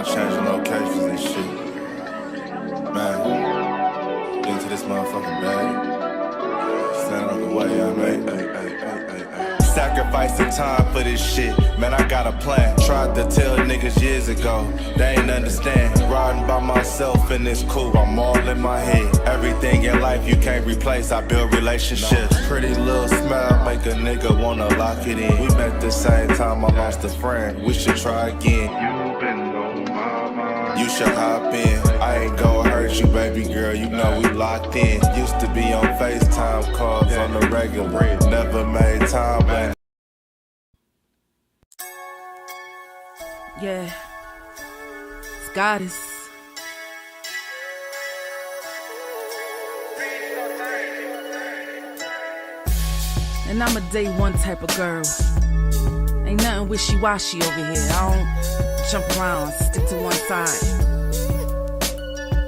about changing locations and shit. Man, get into this motherfucking bag. Stand on the way, I made. Sacrificing time for this shit. Man, I got a plan. Tried to tell niggas years ago. They ain't understand. Riding by myself and it's cool. I'm all in my head. Everything in life you can't replace. I build relationships. Pretty little smile make a nigga wanna lock it in. We met the same time I lost a friend. We should try again. You been on my mind. You should hop in. I ain't gon' hurt you, baby girl. You know we locked in. Used to be on FaceTime calls on the regular. Never made time, man. Yeah, it's goddess. And I'm a day one type of girl. Ain't nothing wishy-washy over here. I don't jump around, stick to one side.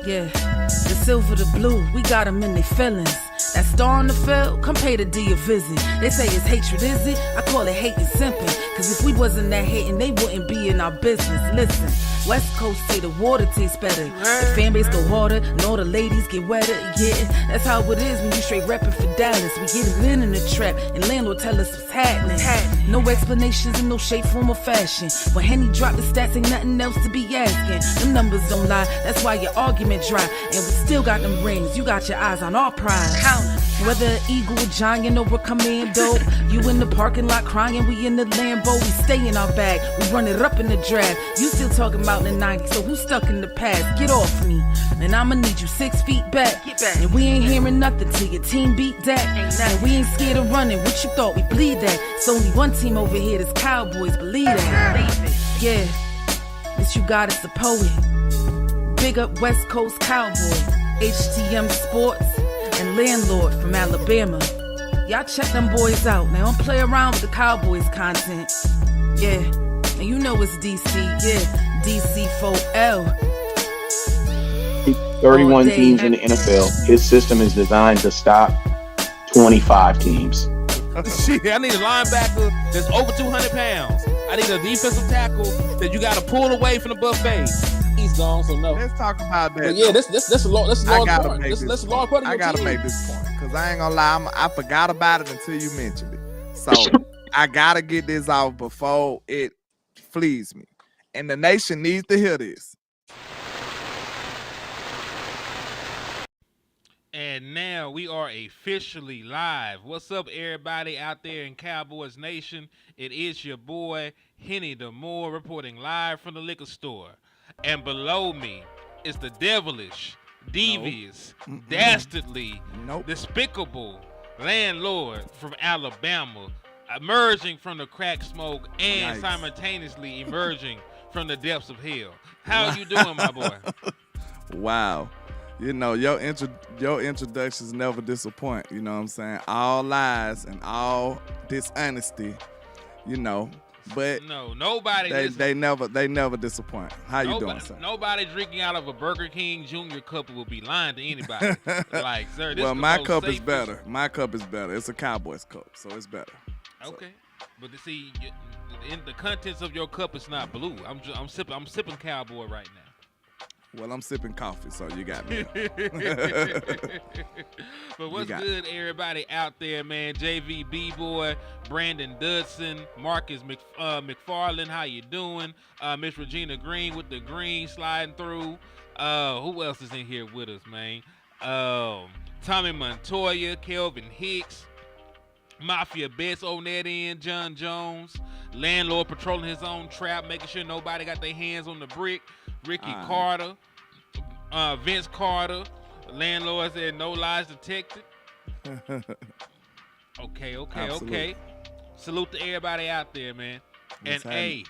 Yeah, the silver, the blue, we got them in their feelings. That star on the field, come pay the D a visit. They say it's hatred, is it? I call it hate and simping. Cause if we wasn't that hating, they wouldn't be in our business. Listen, West Coast say the water tastes better. The fan base go harder, and all the ladies get wetter. Yeah, that's how it is when you straight reppin' for Dallas. We get it in the trap, and landlord tell us what's happening. No explanations in no shape, form, or fashion. When Henny drop the stats, ain't nothing else to be asking. Them numbers don't lie, that's why your argument dry. And we still got them rings, you got your eyes on our prize. Whether an eagle, a giant, or a commando, you in the parking lot crying, we in the Lambo, we stay in our bag, we run it up in the draft. You still talking about the 90s, so who's stuck in the past? Get off me, and I'ma need you 6 feet back. And we ain't hearing nothing till your team beat Dak. And we ain't scared of running, what you thought we bleed that? It's only one team over here, that's Cowboys, believe that. Yeah, this you got is the poet. Big up West Coast Cowboy, HTM Sports, and LandLord from Alabama. Y'all check them boys out. Now don't play around with the Cowboys content. Yeah, and you know it's DC. Yeah, DC4L. 31 teams in the NFL. His system is designed to stop 25 teams. Shit, I need a linebacker that's over 200 pounds. I need a defensive tackle that you got to pull away from the buffet. He's gone, so no. Let's talk about that. But yeah, that's a large part. That's a large part of your I gotta team. make this point because I ain't gonna lie, I forgot about it until you mentioned it. So I gotta get this off before it flees me, and the nation needs to hear this. And now we are officially live. What's up, everybody out there in Cowboys Nation? It is your boy, Henny the Moore, reporting live from the liquor store. And below me is the devilish, devious, dastardly, despicable landlord from Alabama, emerging from the crack smoke and simultaneously emerging from the depths of hell. How are you doing, my boy? Wow. You know, your introductions never disappoint. You know what I'm saying? All lies and all dishonesty, you know. But no, nobody. They never disappoint. How you doing, sir? Nobody drinking out of a Burger King Junior cup will be lying to anybody. Like, sir, this well, is my cup is better. My cup is better. It's a Cowboys cup, so it's better. Okay, but to see, in the contents of your cup is not blue. I'm sipping Cowboy right now. Well, I'm sipping coffee, so you got me. But what's good, everybody out there, man? JV B-Boy, Brandon Dudson, Marcus McFarland, how you doing? Miss Regina Green with the green sliding through. Who else is in here with us, man? Tommy Montoya, Kelvin Hicks, Mafia Bets on that end, John Jones, landlord patrolling his own trap, making sure nobody got their hands on the brick. Ricky Carter, Vince Carter, landlord said no lies detected. Okay. Salute to everybody out there, man. And hey,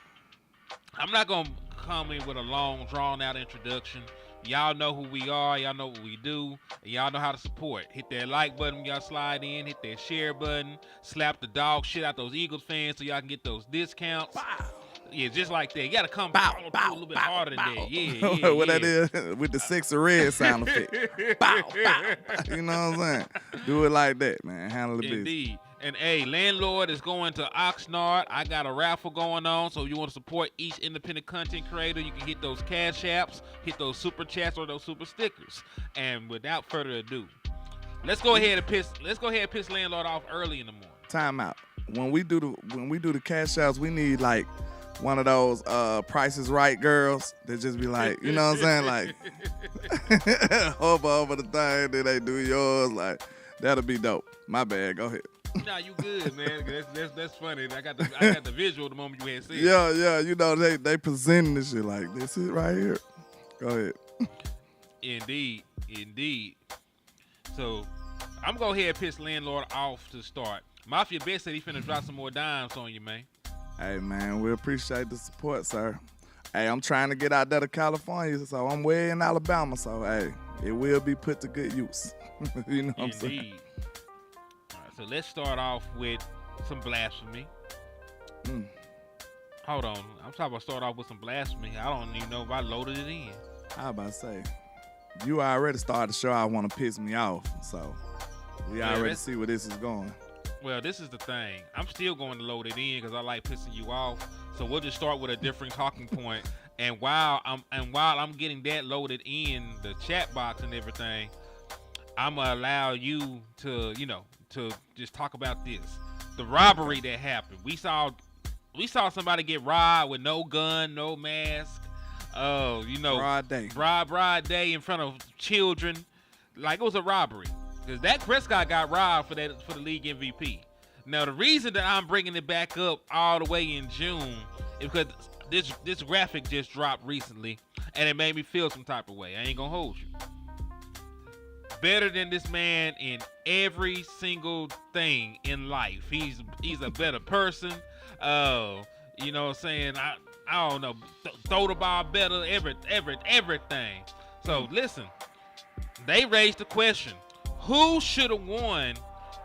I'm not gonna come in with a long, drawn-out introduction. Y'all know who we are. Y'all know what we do. And y'all know how to support. Hit that like button when y'all slide in. Hit that share button. Slap the dog shit out those Eagles fans so y'all can get those discounts. Wow. Yeah, just like that. You got to come a little bit harder than that. Yeah. What that is with the 6 of red sound effect. Bow, bow. You know what I'm saying? Do it like that, man. Handle the business. Indeed. And hey, LandLord is going to Oxnard. I got a raffle going on, so if you want to support each independent content creator, you can hit those cash apps, hit those super chats, or those super stickers. And without further ado, let's go ahead and piss LandLord off early in the morning. Time out. When we do the cash outs, we need like one of those Price is Right girls that just be like, you know what I'm saying, like hover over the thing, then they do yours. Like that'll be dope. My bad. Go ahead. Nah, you good, man. That's funny. I got the visual the moment you had seen. Yeah. You know they presenting this shit like this is right here. Go ahead. Indeed. So I'm gonna go ahead and piss LandLord off to start. Mafia Bet said he finna drop some more dimes on you, man. Hey man, we appreciate the support, sir. Hey, I'm trying to get out there to California, so I'm way in Alabama. So hey, it will be put to good use. You know what I'm saying? Indeed. So let's start off with some blasphemy. Hold on. I'm talking about start off with some blasphemy. I don't even know if I loaded it in. I was about to say, you already started the show. I want to piss me off. So we already see where this is going. Well, this is the thing. I'm still going to load it in because I like pissing you off. So we'll just start with a different talking point. And while I'm getting that loaded in the chat box and everything, I'm gonna allow you to just talk about this. The robbery that happened. We saw somebody get robbed with no gun, no mask. Broad day. Broad day in front of children. Like it was a robbery. Because Dak Prescott got robbed for the league MVP. Now the reason that I'm bringing it back up all the way in June is because this graphic just dropped recently and it made me feel some type of way. I ain't gonna hold you. Better than this man in every single thing in life. He's a better person. You know what I'm saying? I don't know. Throw the ball better. Everything. So listen, they raised the question: who should have won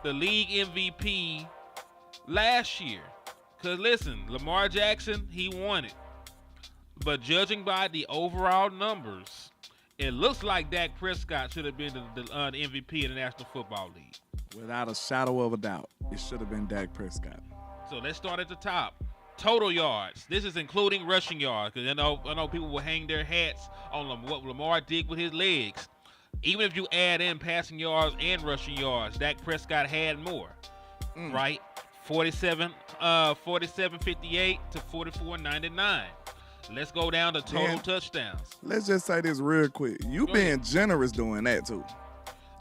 the league MVP last year? Because listen, Lamar Jackson, he won it. But judging by the overall numbers, it looks like Dak Prescott should have been the MVP of the National Football League. Without a shadow of a doubt, it should have been Dak Prescott. So let's start at the top. Total yards. This is including rushing yards, because I know people will hang their hats on what Lamar did with his legs. Even if you add in passing yards and rushing yards, Dak Prescott had more, right? 47-58 to 44-99. Let's go down to total touchdowns. Let's just say this real quick. You being generous doing that too.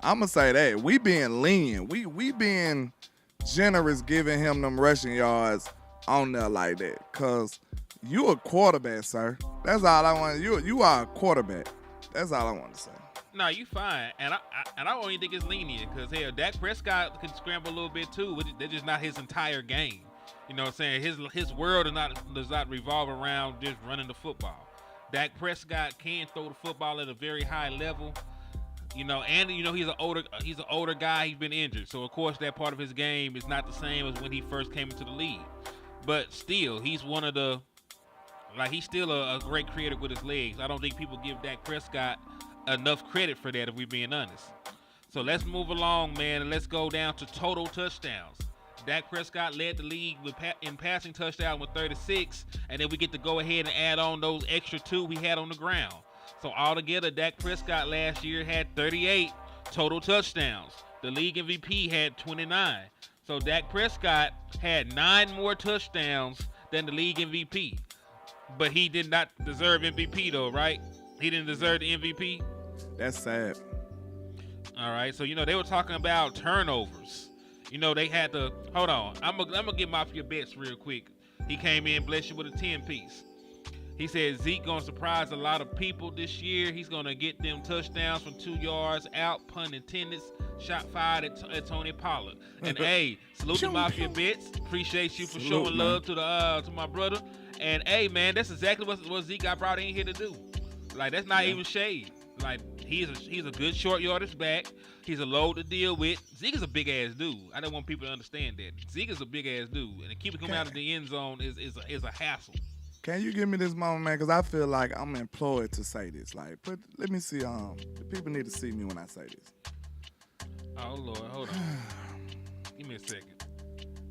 I'm gonna say that we being lenient. We being generous giving him them rushing yards on there like that. Cause you a quarterback, sir. That's all I want. You are a quarterback. That's all I want to say. No, you fine, and I don't even think it's lenient because hell, Dak Prescott can scramble a little bit too. They're just not his entire game. You know what I'm saying? His world does not revolve around just running the football. Dak Prescott can throw the football at a very high level. He's an older guy. He's been injured, so of course that part of his game is not the same as when he first came into the league. But still, he's he's still a great creator with his legs. I don't think people give Dak Prescott enough credit for that, if we're being honest. So let's move along, man, and let's go down to total touchdowns. Dak Prescott led the league in passing touchdowns with 36, and then we get to go ahead and add on those extra 2 we had on the ground. So altogether, Dak Prescott last year had 38 total touchdowns. The league MVP had 29. So Dak Prescott had 9 more touchdowns than the league MVP. But he did not deserve MVP though, right? He didn't deserve the MVP. That's sad. All right, so they were talking about turnovers. They had to hold on. I'm gonna get Mafia Bets real quick. He came in, bless you, with a 10-piece. He said Zeke gonna surprise a lot of people this year. He's gonna get them touchdowns from 2 yards out, pun intended, shot fired at Tony Pollard. And hey, salute to Mafia Bets. Appreciate you for showing love to my brother. And hey, man, that's exactly what Zeke got brought in here to do. Like that's not even shade. Like he's a good short yardage back. He's a load to deal with. Zeke is a big ass dude. I don't want people to understand that. Zeke is a big ass dude, and keeping him out of the end zone is a hassle. Can you give me this moment, man? Because I feel like I'm employed to say this. Like, let me see. The people need to see me when I say this. Oh Lord, hold on. Give me a second.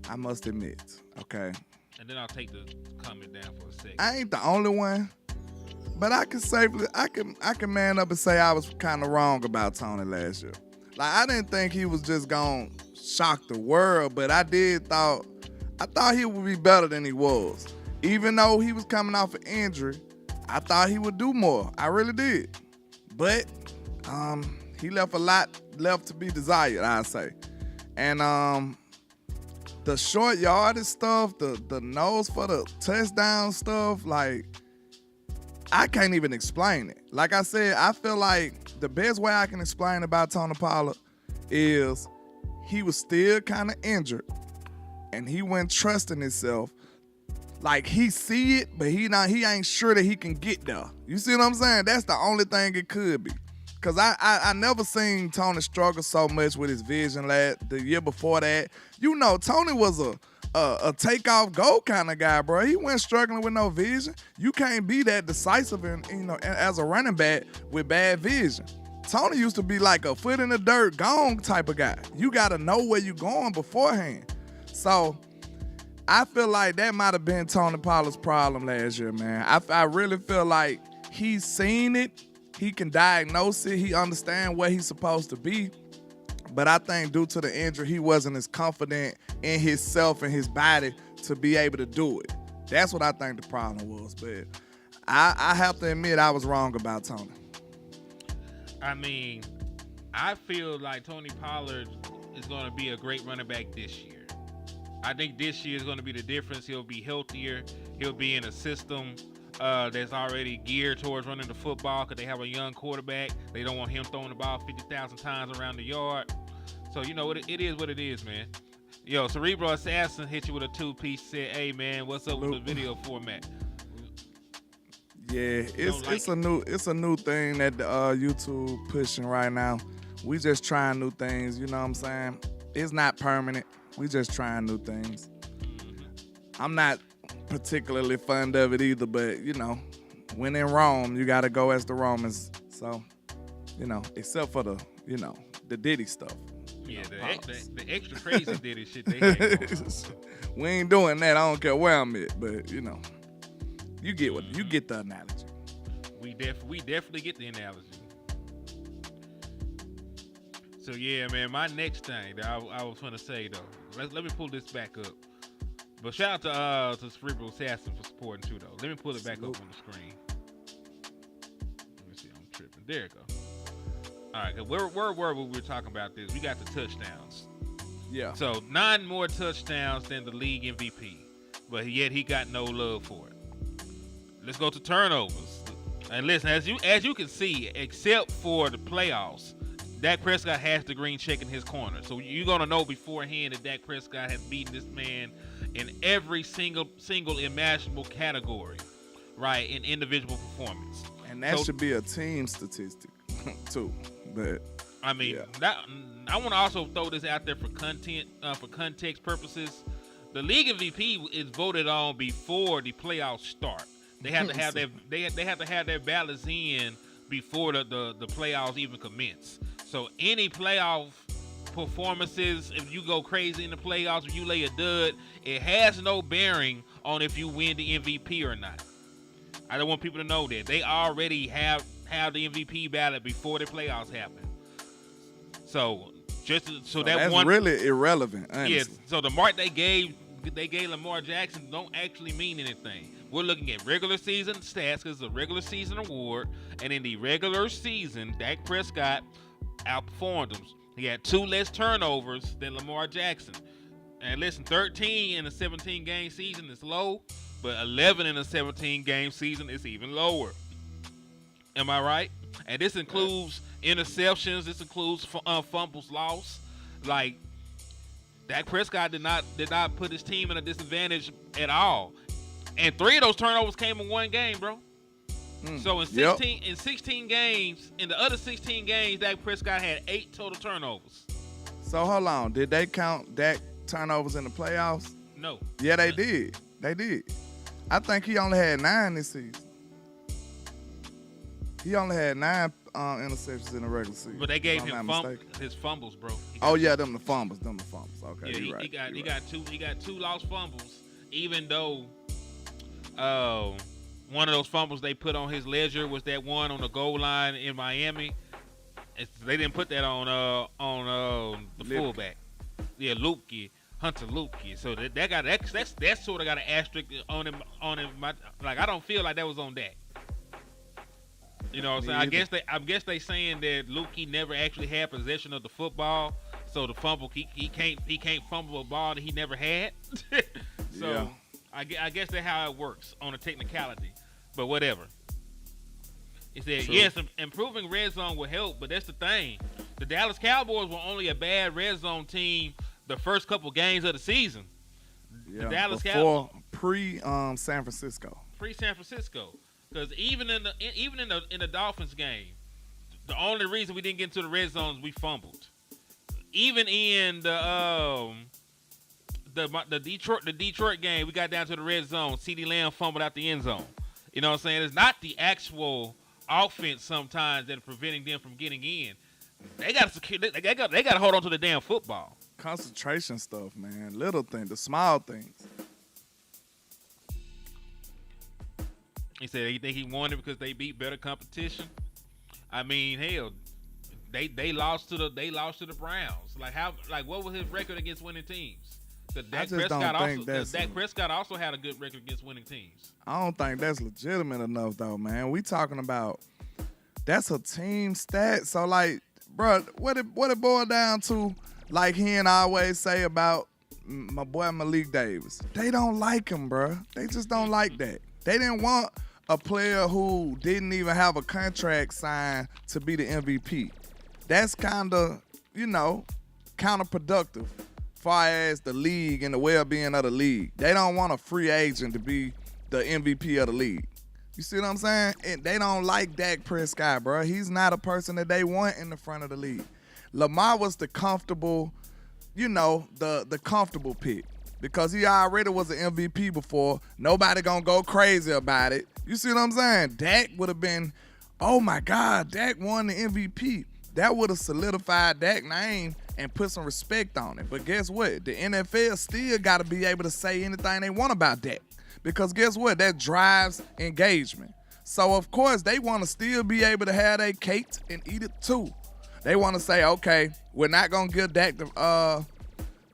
I must admit, okay? And then I'll take the comment down for a second. I ain't the only one, but I can man up and say I was kind of wrong about Tony last year. Like, I didn't think he was just gonna shock the world, but I thought he would be better than he was. Even though he was coming off an injury, I thought he would do more. I really did. But he left a lot left to be desired, I'd say. And the short yardage stuff, the nose for the touchdown stuff, like, I can't even explain it. Like I said, I feel like the best way I can explain about Tony Pollard is he was still kind of injured and he wasn't trusting himself. Like, he see it, but he ain't sure that he can get there. You see what I'm saying? That's the only thing it could be. Because I never seen Tony struggle so much with his vision the year before that. You know, Tony was a takeoff goal kind of guy, bro. He wasn't struggling with no vision. You can't be that decisive as a running back with bad vision. Tony used to be like a foot in the dirt, gone type of guy. You got to know where you're going beforehand. So I feel like that might have been Tony Pollard's problem last year, man. I really feel like he's seen it. He can diagnose it. He understands where he's supposed to be. But I think due to the injury, he wasn't as confident in himself and his body to be able to do it. That's what I think the problem was. But I have to admit I was wrong about Tony. I mean, I feel like Tony Pollard is going to be a great running back this year. I think this year is going to be the difference. He'll be healthier. He'll be in a system that's already geared towards running the football because they have a young quarterback. They don't want him throwing the ball 50,000 times around the yard. So, you know, it is what it is, man. Yo, Cerebral Assassin hit you with a 2-piece, said, hey, man, what's up with the video format? Yeah, it's a new thing that YouTube pushing right now. We just trying new things, you know what I'm saying? It's not permanent. We just trying new things. Mm-hmm. I'm not particularly fond of it either, but, you know, when in Rome, you got to go as the Romans. So, you know, except for the, you know, the Diddy stuff. Yeah, the extra crazy Diddy shit they had. We ain't doing that. I don't care where I'm at, but, you know, you get the analogy. We definitely get the analogy. So, yeah, man, my next thing that I was going to say, though, let me pull this back up. But shout out to Cerebral Assassin for supporting, too, though. Let me pull it back up on the screen. Let me see. I'm tripping. There it goes. All right, where were we talking about this? We got the touchdowns. Yeah. So 9 more touchdowns than the league MVP, but yet he got no love for it. Let's go to turnovers. And listen, as you can see, except for the playoffs, Dak Prescott has the green check in his corner. So you're gonna know beforehand that Dak Prescott has beaten this man in every single imaginable category, right, in individual performance. And that should be a team statistic too. But I mean, I want to also throw this out there for context purposes. The league MVP is voted on before the playoffs start. They have to have their ballots in before the playoffs even commence. So any playoff performances, if you go crazy in the playoffs, if you lay a dud, it has no bearing on if you win the MVP or not. I don't want people to know that. They already have the MVP ballot before the playoffs happen. So that's one really irrelevant. Honestly. Yeah. So the mark they gave Lamar Jackson don't actually mean anything. We're looking at regular season stats because it's a regular season award, and in the regular season, Dak Prescott outperformed him. He had 2 less turnovers than Lamar Jackson. And listen, 13 in a 17-game season is low, but 11 in a 17-game season is even lower. Am I right? And this includes interceptions. This includes fumbles lost. Like, Dak Prescott did not put his team in a disadvantage at all. And 3 of those turnovers came in 1 game, bro. So in 16 games, in the other 16 games, Dak Prescott had 8 total turnovers. So hold on, did they count Dak turnovers in the playoffs? No. Yeah, they did. They did. I think he only had 9 this season. He only had 9 interceptions in the regular season. But they gave if I'm him not mistaken. his fumbles, bro. Oh yeah, them the fumbles. Okay, Yeah, you're right. he got two lost fumbles, even though one of those fumbles they put on his ledger was that one on the goal line in Miami. They didn't put that on the fullback. Yeah, Hunter Lupke. So that's sort of got an asterisk on him. Like, I don't feel like that was on Dak. You know what I'm saying? I guess they saying that Lupke never actually had possession of the football, so the fumble he can't fumble a ball that he never had. So yeah. I guess that's how it works on a technicality. But whatever. He said, True. yes, improving red zone will help, but that's the thing. The Dallas Cowboys were only a bad red zone team the first couple games of the season. Yeah, the Dallas Cowboys pre-San Francisco. Pre-San Francisco, because even in the Dolphins game, the only reason we didn't get into the red zone is we fumbled. Even in the Detroit game, we got down to the red zone. CeeDee Lamb fumbled out the end zone. You know what I'm saying? It's not the actual offense sometimes that are preventing them from getting in. They got to hold on to the damn football. Concentration stuff, man. Little things, the small things. He said he think he won it because they beat better competition. I mean, hell, they lost to the Browns. Like what was his record against winning teams? Dak Prescott also had a good record against winning teams. I don't think that's legitimate enough, though, man. We talking about that's a team stat. So, like, bro, what it boiled down to, like he and I always say about my boy Malik Davis. They don't like him, bro. They just don't like that. They didn't want a player who didn't even have a contract signed to be the MVP. That's kind of, counterproductive. Far as the league and the well-being of the league. They don't want a free agent to be the MVP of the league. You see what I'm saying? And they don't like Dak Prescott, bro. He's not a person that they want in the front of the league. Lamar was the comfortable, the comfortable pick because he already was an MVP before. Nobody gonna go crazy about it. You see what I'm saying? Dak would have been, oh my God, Dak won the MVP. That would have solidified Dak's name and put some respect on it. But guess what? The NFL still got to be able to say anything they want about Dak. Because guess what? That drives engagement. So, of course, they want to still be able to have their cake and eat it too. They want to say, okay, we're not going to give Dak the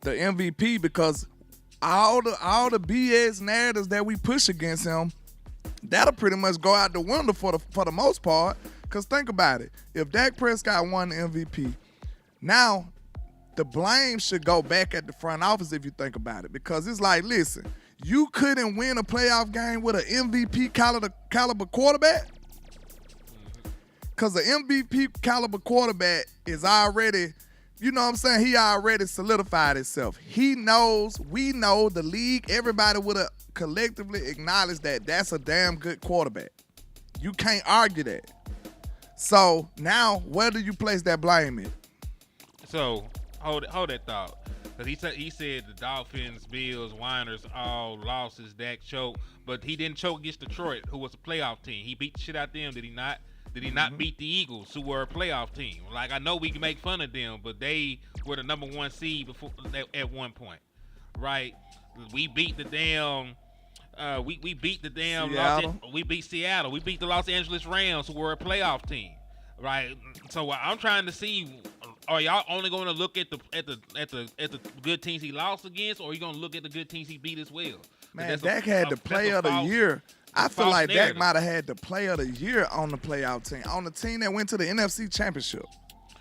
MVP because all the BS narratives that we push against him, that'll pretty much go out the window for the most part. Because think about it. If Dak Prescott won the MVP, now the blame should go back at the front office if you think about it. Because it's like, listen, you couldn't win a playoff game with an MVP caliber quarterback? Because the MVP caliber quarterback is already, you know what I'm saying? He already solidified himself. He knows, we know, the league, everybody would have collectively acknowledged that that's a damn good quarterback. You can't argue that. So now, where do you place that blame in? So hold that thought, because he said the Dolphins, Bills, Niners all lost his Dak choke, but he didn't choke against Detroit, who was a playoff team. He beat the shit out them. Did he not? Did he not beat the Eagles, who were a playoff team? Like, I know we can make fun of them, but they were the number one seed before at one point, right? We beat the damn. We beat the damn. We beat Seattle. We beat the Los Angeles Rams, who were a playoff team, right? So I'm trying to see: are y'all only going to look at the good teams he lost against, or are you going to look at the good teams he beat as well? Man, Dak had the player of the year. I feel like Dak might have had the player of the year on the playoff team, on the team that went to the NFC Championship.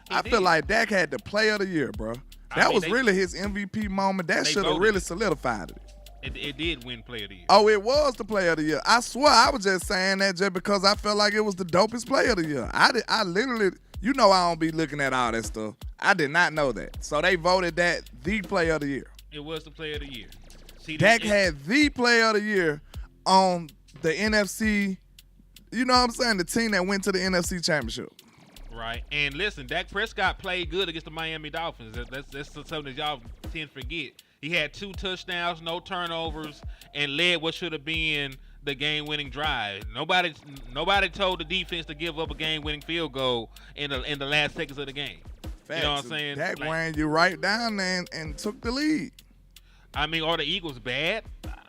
I feel like Dak had the player of the year, bro. That was really his MVP moment. That should have really solidified it. It did win player of the year. Oh, it was the player of the year. I swear I was just saying that just because I felt like it was the dopest player of the year. I literally, I don't be looking at all that stuff. I did not know that. So they voted that the player of the year. It was the player of the year. Dak had the player of the year on the NFC, you know what I'm saying? The team that went to the NFC Championship. Right. And listen, Dak Prescott played good against the Miami Dolphins. That's something that y'all tend to forget. He had 2 touchdowns, no turnovers, and led what should have been the game-winning drive. Nobody told the defense to give up a game-winning field goal in the last seconds of the game. Facts. You know what I'm saying? Dak Like, ran you right down there and took the lead. I mean, are the Eagles bad?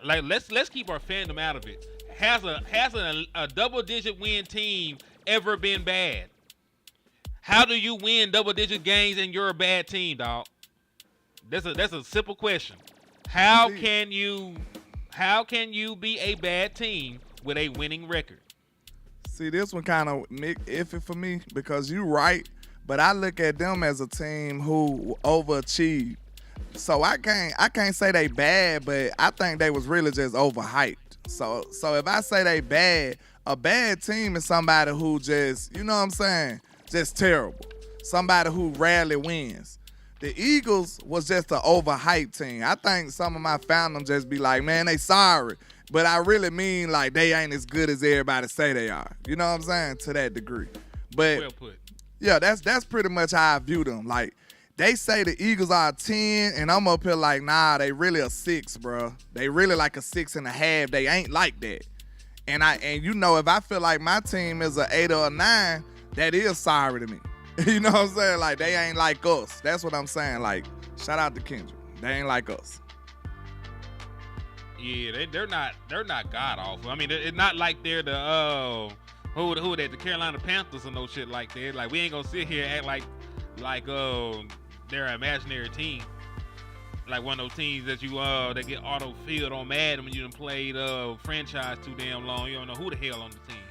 Like, let's keep our fandom out of it. Has a double-digit win team ever been bad? How do you win double-digit games and you're a bad team, dog? That's a simple question. How can you be a bad team with a winning record? See, this one kind of iffy for me because you right, but I look at them as a team who overachieved. So I can't say they bad, but I think they was really just overhyped. So if I say they bad, a bad team is somebody who just, you know what I'm saying, just terrible. Somebody who rarely wins. The Eagles was just an overhyped team. I think some of my fandom just be like, man, they sorry. But I really mean like they ain't as good as everybody say they are. You know what I'm saying? To that degree. But Well put. yeah, that's pretty much how I view them. Like, they say the Eagles are a 10, and I'm up here like, nah, they really a 6, bro. They really like a 6.5. They ain't like that. And you know, if I feel like my team is an 8 or a 9, that is sorry to me. You know what I'm saying? Like, they ain't like us. That's what I'm saying. Like, shout out to Kendrick. They ain't like us. Yeah, they're not god awful. I mean, it's not like they're the who they, the Carolina Panthers or no shit like that. Like, we ain't gonna sit here and act like they're an imaginary team. Like one of those teams that you that get auto-filled on Madden when you done played franchise too damn long. You don't know who the hell on the team.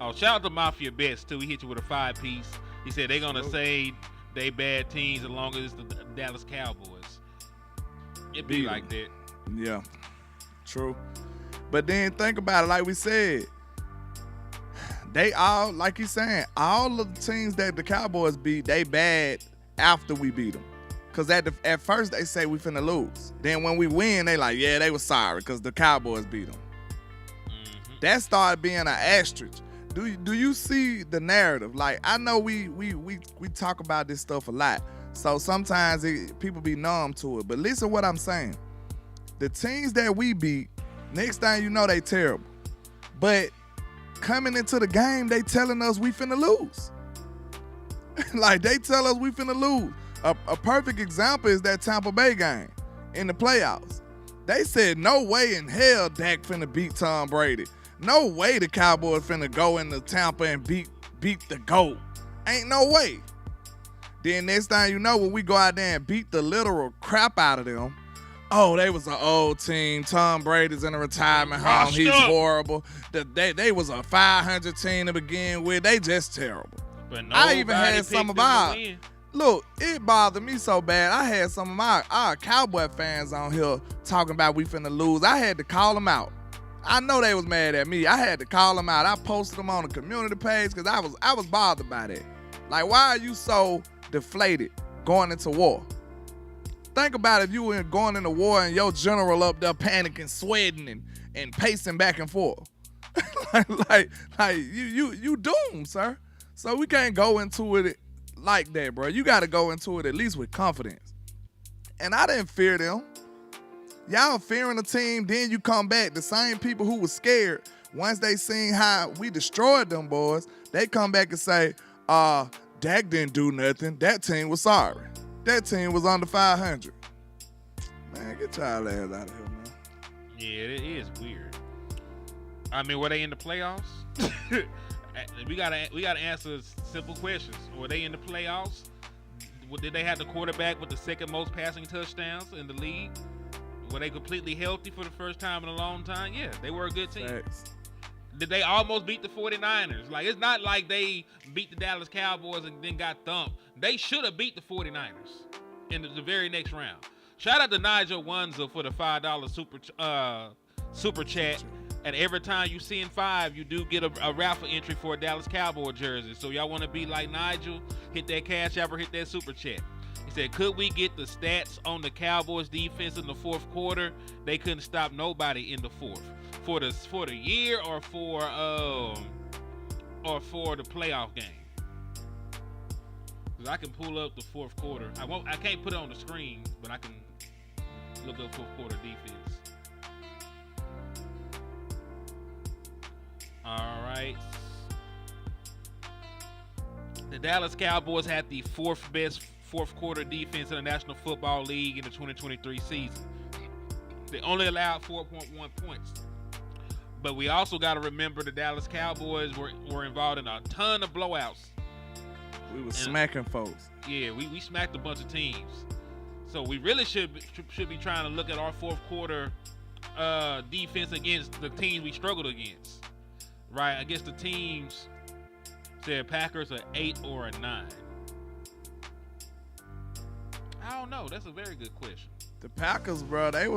Oh, shout out to Mafia Bets too. He hit you with a 5-piece. He said they're gonna say they bad teams as long as it's the Dallas Cowboys. It be like that. Yeah, true. But then think about it, like we said, they all, like he's saying, all of the teams that the Cowboys beat, they bad after we beat them. Because at first they say we finna lose. Then when we win, they like, yeah, they was sorry because the Cowboys beat them. Mm-hmm. That started being an asterisk. Do you see the narrative? Like, I know we talk about this stuff a lot. So sometimes people be numb to it. But listen what I'm saying. The teams that we beat, next thing you know, they terrible. But coming into the game, they telling us we finna lose. Like, they tell us we finna lose. A perfect example is that Tampa Bay game in the playoffs. They said, no way in hell Dak finna beat Tom Brady. No way the Cowboys finna go into Tampa and beat the GOAT. Ain't no way. Then next thing you know, when we go out there and beat the literal crap out of them, oh, they was an old team. Tom Brady's in a retirement home. He's horrible. They was a 500 team to begin with. They just terrible. But I even had some of our... Look, it bothered me so bad. I had some of our Cowboy fans on here talking about we finna lose. I had to call them out. I know they was mad at me. I had to call them out. I posted them on the community page because I was bothered by that. Like, why are you so deflated going into war? Think about if you were going into war and your general up there panicking, sweating, and pacing back and forth. like you doomed, sir. So we can't go into it like that, bro. You got to go into it at least with confidence. And I didn't fear them. Y'all fearing the team, then you come back. The same people who was scared, once they seen how we destroyed them boys, they come back and say, Dak didn't do nothing. That team was sorry. That team was under 500. Man, get y'all ass out of here, man. Yeah, it is weird. I mean, were they in the playoffs? we gotta answer simple questions. Were they in the playoffs? Did they have the quarterback with the second most passing touchdowns in the league? Were they completely healthy for the first time in a long time? Yeah, they were a good team. Thanks. Did they almost beat the 49ers? Like, it's not like they beat the Dallas Cowboys and then got thumped. They should have beat the 49ers in the very next round. Shout out to Nigel Wanza for the $5 super chat. And every time you send 5, you do get a raffle entry for a Dallas Cowboy jersey. So y'all want to be like Nigel? Hit that Cash App or hit that super chat. He said, could we get the stats on the Cowboys defense in the fourth quarter? They couldn't stop nobody in the fourth. For the year or for the playoff game. Cause I can pull up the fourth quarter. I can't put it on the screen, but I can look up fourth quarter defense. All right. The Dallas Cowboys had the fourth best fourth quarter defense in the National Football League in the 2023 season. They only allowed 4.1 points. But we also got to remember the Dallas Cowboys were involved in a ton of blowouts. We were smacking folks. Yeah, we smacked a bunch of teams. So we really should be trying to look at our fourth quarter defense against the teams we struggled against. Right? Against the teams, said Packers are 8 or a 9. I don't know. That's a very good question. The Packers, bro, I don't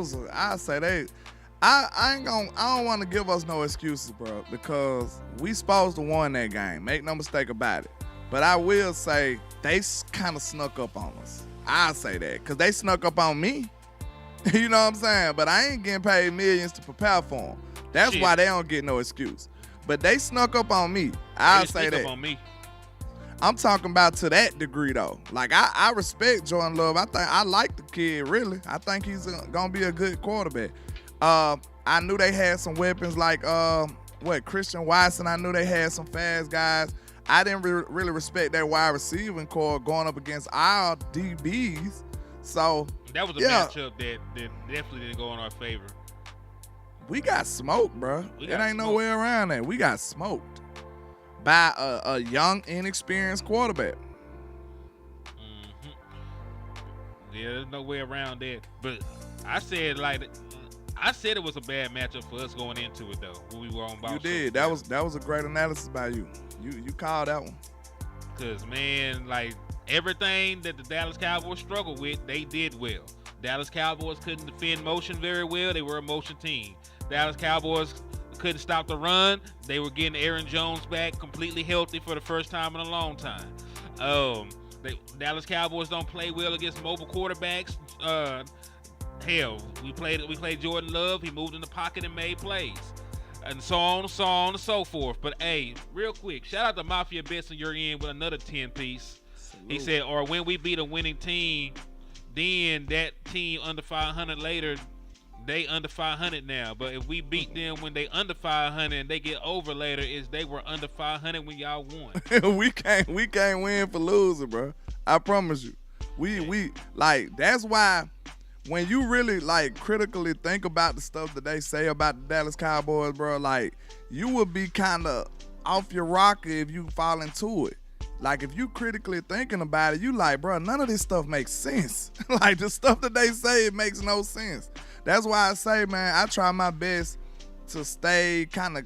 want to give us no excuses, bro, because we supposed to win that game. Make no mistake about it. But I will say they kind of snuck up on us. I'll say that because they snuck up on me. You know what I'm saying? But I ain't getting paid millions to prepare for them. That's why they don't get no excuse. But they snuck up on me. I'll say that. Up on me. I'm talking about to that degree, though. Like, I respect Jordan Love. I like the kid, really. I think he's going to be a good quarterback. I knew they had some weapons like, Christian Watson. I knew they had some fast guys. I didn't really respect that wide receiving core going up against our DBs. So, that was a matchup that definitely didn't go in our favor. We got smoked, bro. It ain't no way around that. We got smoked by a young, inexperienced quarterback. Mm-hmm. Yeah, there's no way around that. But I said it was a bad matchup for us going into it though. When we were on ball. You did. That was a great analysis by you. You called that one. Cause man, like everything that the Dallas Cowboys struggled with, they did well. Dallas Cowboys couldn't defend motion very well. They were a motion team. Dallas Cowboys couldn't stop the run. They were getting Aaron Jones back completely healthy for the first time in a long time. Dallas Cowboys don't play well against mobile quarterbacks. Hell, we played Jordan Love. He moved in the pocket and made plays. And so on and so forth. But hey, real quick, shout out to Mafia Bets on your end with another 10-piece. He said, or when we beat a winning team, then that team under 500 later, they under 500 now. But if we beat them when they under 500 and they get over later, is they were under 500 when y'all won. we can't win for losing, bro. I promise you. We like, that's why when you really like critically think about the stuff that they say about the Dallas Cowboys, bro, like you would be kind of off your rocker if you fall into it. Like if you critically thinking about it, you like, bro, none of this stuff makes sense. Like the stuff that they say, it makes no sense. That's why I say, man, I try my best to stay kind of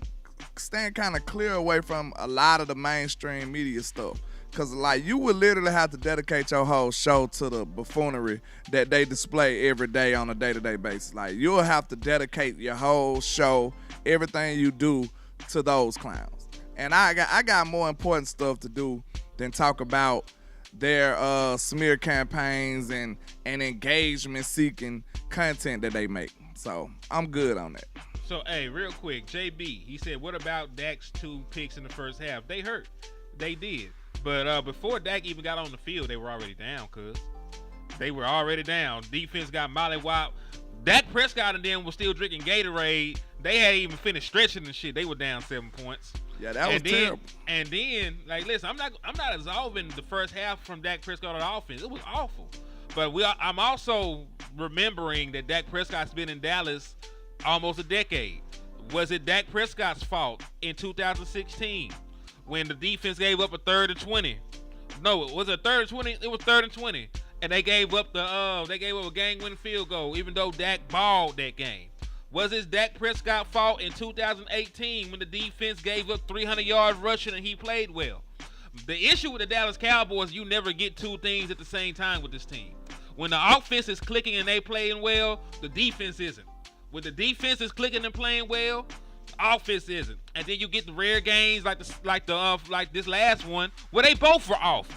clear away from a lot of the mainstream media stuff. Cause like you would literally have to dedicate your whole show to the buffoonery that they display every day on a day-to-day basis. Like you'll have to dedicate your whole show, everything you do, to those clowns. And I got more important stuff to do than talk about their smear campaigns and engagement-seeking content that they make. So I'm good on that. So hey, real quick, JB, he said, "What about Dak's 2 picks in the first half? They hurt. They did." But before Dak even got on the field, they were already down, cuz. They were already down. Defense got mollywopped. Dak Prescott and them was still drinking Gatorade. They hadn't even finished stretching and shit. They were down 7 points. Yeah, that was terrible. And then, like, listen, I'm not absolving the first half from Dak Prescott on the offense. It was awful. But I'm also remembering that Dak Prescott's been in Dallas almost a decade. Was it Dak Prescott's fault in 2016? When the defense gave up a 3rd and 20. No, it was a 3rd and 20. It was 3rd and 20, and they gave up a game-winning field goal, even though Dak balled that game. Was it Dak Prescott's fault in 2018 when the defense gave up 300 yards rushing and he played well? The issue with the Dallas Cowboys, you never get 2 things at the same time with this team. When the offense is clicking and they playing well, the defense isn't. When the defense is clicking and playing well, offense isn't. And then you get the rare games like this last one where they both were off.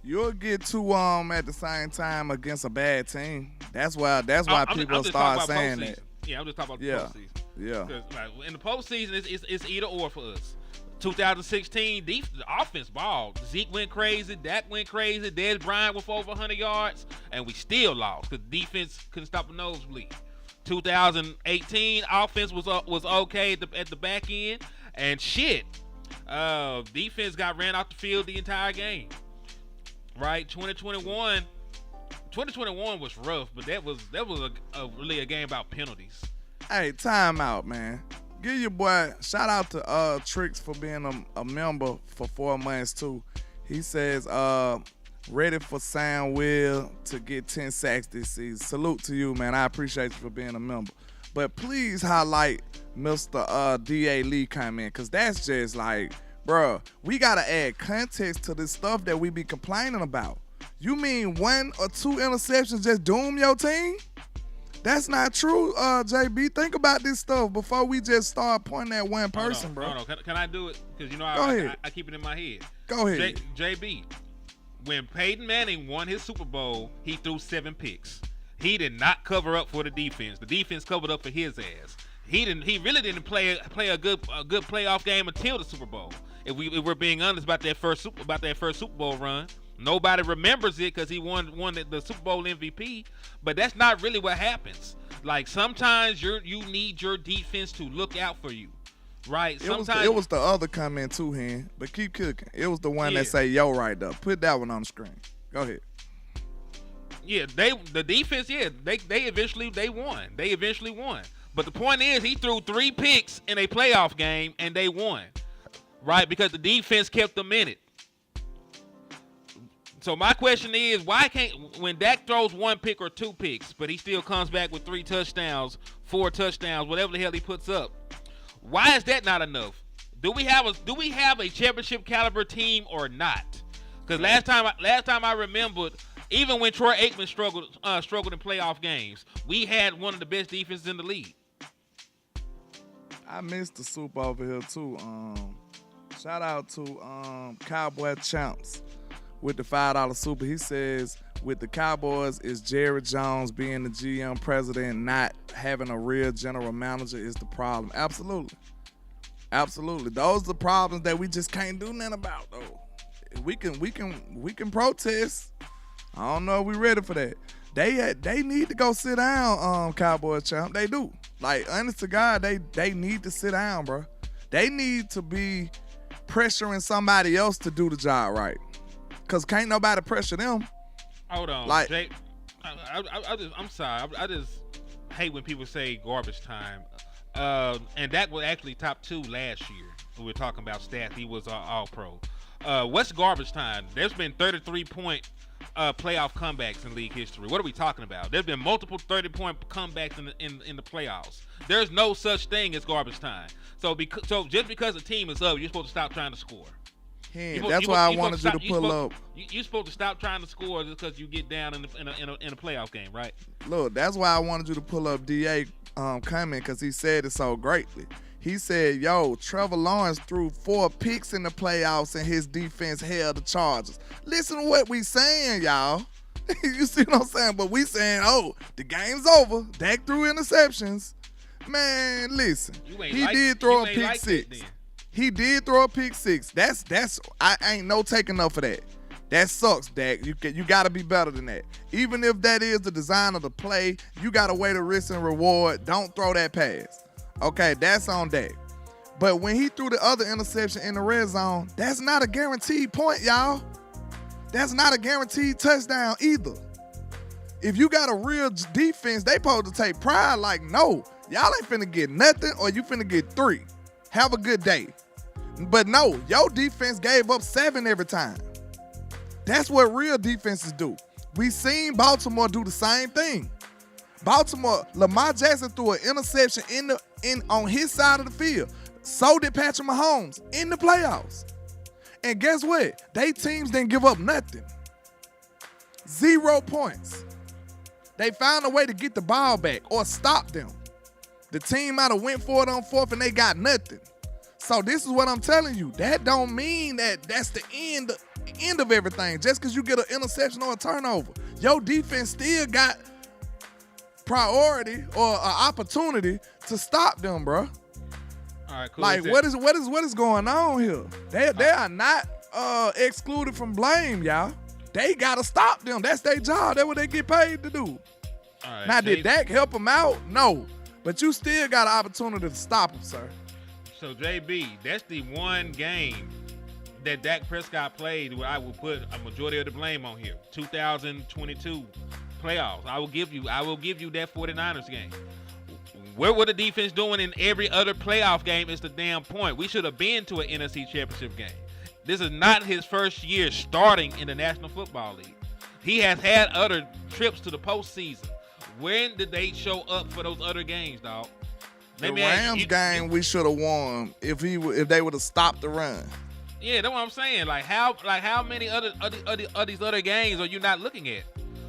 You'll get 2 at the same time against a bad team. That's why people start saying that. Yeah, I'm just talking about the postseason. Yeah. Because in the postseason, it's either or for us. 2016, the offense balled. Zeke went crazy. Dak went crazy. Dez Bryant went for over 100 yards, and we still lost because defense couldn't stop a nosebleed. 2018 offense was okay at the back end, And shit, defense got ran off the field the entire game. Right? 2021 was rough, but that was really a game about penalties. Hey, time out, man. Give your boy, shout out to Tricks for being a member for 4 months too. He says, ready for Sam Will to get 10 sacks this season. Salute to you, man. I appreciate you for being a member. But please highlight Mr. D.A. Lee comment, because that's just like, bro, we got to add context to this stuff that we be complaining about. You mean 1 or 2 interceptions just doom your team? That's not true, JB. Think about this stuff before we just start pointing at one person, bro. Hold on. Can I do it? Because, you know, I keep it in my head. Go ahead. JB, when Peyton Manning won his Super Bowl, he threw 7 picks. He did not cover up for the defense. The defense covered up for his ass. He really didn't play a good playoff game until the Super Bowl. If we're being honest about that first Super Bowl run. Nobody remembers it because he won the Super Bowl MVP, but that's not really what happens. Like, sometimes you need your defense to look out for you, right? It was the other comment too, Hen, but keep cooking. It was the one that say yo right there. Put that one on the screen. Go ahead. Yeah, the defense, they eventually won. They eventually won. But the point is, he threw 3 picks in a playoff game and they won, right? Because the defense kept them in it. So my question is, why can't, when Dak throws 1 pick or 2 picks, but he still comes back with 3 touchdowns, 4 touchdowns, whatever the hell he puts up, why is that not enough? Do we have a championship caliber team or not? Because last time I remembered, even when Troy Aikman struggled in playoff games, we had one of the best defenses in the league. I missed the soup over here too. Shout out to Cowboy Champs with the $5 super. He says, with the Cowboys, is Jerry Jones being the GM president, not having a real general manager is the problem. Absolutely. Those are the problems that we just can't do nothing about, though. We can protest. I don't know if we ready for that. They need to go sit down, Cowboys champ. They do. Like, honest to God, they need to sit down, bro. They need to be pressuring somebody else to do the job right. Cause can't nobody pressure them. Hold on, like, Jake. I'm sorry. I just hate when people say garbage time. And Dak was actually top 2 last year. We were talking about stats. He was All-Pro. What's garbage time? There's been 33-point playoff comebacks in league history. What are we talking about? There's been multiple 30-point comebacks in the playoffs. There's no such thing as garbage time. So just because a team is up, you're supposed to stop trying to score. That's why I wanted you to pull up. You're supposed to stop trying to score just because you get down in a playoff game, right? Look, that's why I wanted you to pull up DA comment, because he said it so greatly. He said, yo, Trevor Lawrence threw 4 picks in the playoffs and his defense held the Chargers. Listen to what we saying, y'all. You see what I'm saying? But we saying, oh, the game's over. Dak threw interceptions. Man, listen. He did throw a pick 6. He did throw a pick 6. I ain't no taking up for that. That sucks, Dak. You got to be better than that. Even if that is the design of the play, you got to weigh the risk and reward. Don't throw that pass. Okay, that's on Dak. But when he threw the other interception in the red zone, that's not a guaranteed point, y'all. That's not a guaranteed touchdown either. If you got a real defense, they supposed to take pride like, no, y'all ain't finna get nothing or you finna get 3. Have a good day. But no, your defense gave up 7 every time. That's what real defenses do. We seen Baltimore do the same thing. Baltimore, Lamar Jackson threw an interception on his side of the field. So did Patrick Mahomes in the playoffs. And guess what? They teams didn't give up nothing. 0 points. They found a way to get the ball back or stop them. The team might have went for it on 4th and they got nothing. So this is what I'm telling you. That don't mean that that's the end of everything. Just because you get an interception or a turnover. Your defense still got priority or an opportunity to stop them, bro. All right, cool. Like, what is going on here? They are not excluded from blame, y'all. They got to stop them. That's their job. That's what they get paid to do. All right, now, did Dak help them out? No. But you still got an opportunity to stop them, sir. So JB, that's the one game that Dak Prescott played where I will put a majority of the blame on here. 2022 playoffs. I will give you that 49ers game. What were the defense doing in every other playoff game is the damn point. We should have been to an NFC Championship game. This is not his first year starting in the National Football League. He has had other trips to the postseason. When did they show up for those other games, dog? The Rams game we should have won if they would have stopped the run. Yeah, that's what I'm saying. How many other these other games are you not looking at?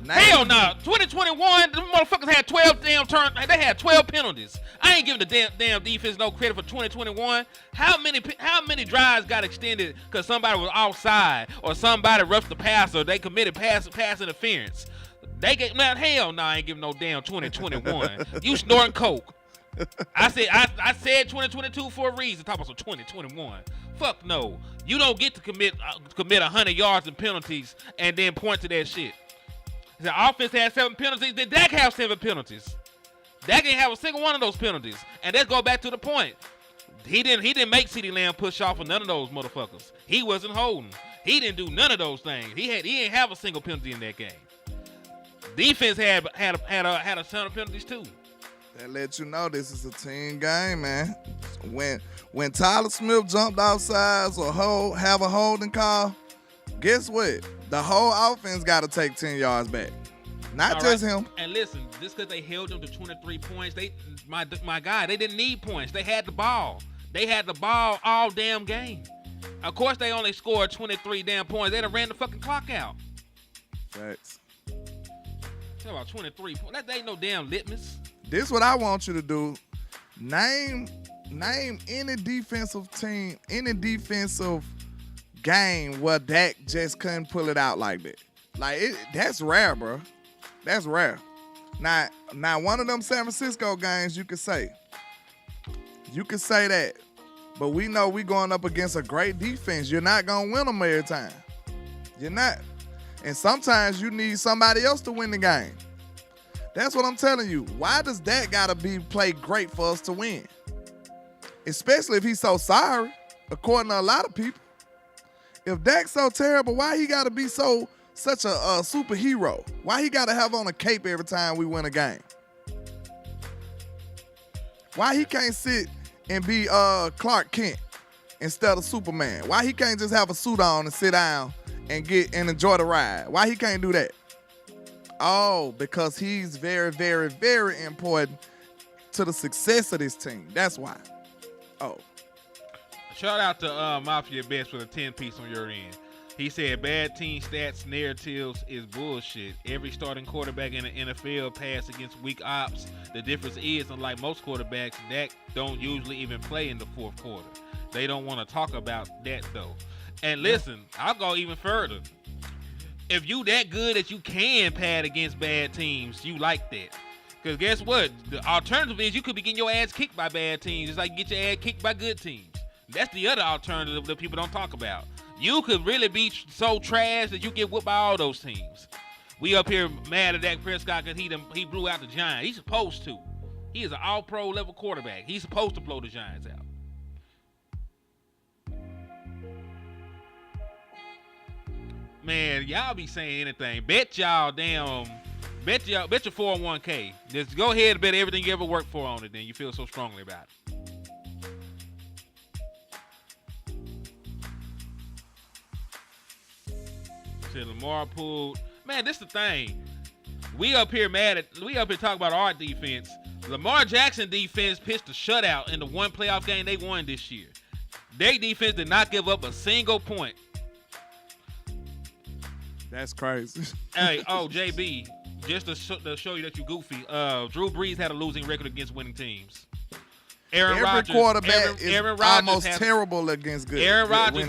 Hell no. 2021, the motherfuckers had 12 damn turns. They had 12 penalties. I ain't giving the damn defense no credit for 2021. How many drives got extended because somebody was offside or somebody rushed the passer? They committed pass interference. Hell no, I ain't giving no damn 2021. You snorting coke. I said 2022 for a reason. Talk about some 2021. Fuck no. You don't get to commit 100 yards and penalties and then point to that shit. The offense had 7 penalties. Did Dak have 7 penalties? Dak didn't have a single one of those penalties. And let's go back to the point. He didn't make CeeDee Lamb push off of none of those motherfuckers. He wasn't holding. He didn't do none of those things. He didn't have a single penalty in that game. Defense had a ton of penalties too. That lets you know this is a team game, man. When Tyler Smith jumped outside or have a holding call, guess what? The whole offense got to take 10 yards back. Not just him. And listen, just because they held them to 23 points, my guy, they didn't need points. They had the ball. They had the ball all damn game. Of course, they only scored 23 damn points. They'd have ran the fucking clock out. Facts. Talk about 23 points. That ain't no damn litmus. This is what I want you to do. Name any defensive team, any defensive game where Dak just couldn't pull it out like that. That's rare, bro. That's rare. Now one of them San Francisco games you could say that, but we know we going up against a great defense. You're not gonna win them every time. You're not. And sometimes you need somebody else to win the game. That's what I'm telling you. Why does Dak gotta play great for us to win? Especially if he's so sorry, according to a lot of people. If Dak's so terrible, why he gotta be such a superhero? Why he gotta have on a cape every time we win a game? Why he can't sit and be Clark Kent instead of Superman? Why he can't just have a suit on and sit down and enjoy the ride? Why he can't do that? Oh, because he's very, very, very important to the success of this team. That's why. Oh. Shout out to Mafia Best for the 10-piece on your end. He said bad team stats narratives is bullshit. Every starting quarterback in the NFL pass against weak ops. The difference is, unlike most quarterbacks, Dak don't usually even play in the fourth quarter. They don't want to talk about that though. And listen, I'll go even further. If you that good that you can pad against bad teams, you like that. Because guess what? The alternative is you could be getting your ass kicked by bad teams. It's like you get your ass kicked by good teams. That's the other alternative that people don't talk about. You could really be so trash that you get whooped by all those teams. We up here mad at Dak Prescott because he blew out the Giants. He's supposed to. He is an all-pro level quarterback. He's supposed to blow the Giants out. Man, y'all be saying anything. Bet your 401k. Just go ahead and bet everything you ever worked for on it then. You feel so strongly about it. Said Lamar pulled. Man, this is the thing. We up here talking about our defense. Lamar Jackson defense pitched a shutout in the one playoff game they won this year. Their defense did not give up a single point. That's crazy. Hey, JB, just to show you that you goofy, Drew Brees had a losing record against winning teams. Every quarterback is almost terrible against good. Aaron Rodgers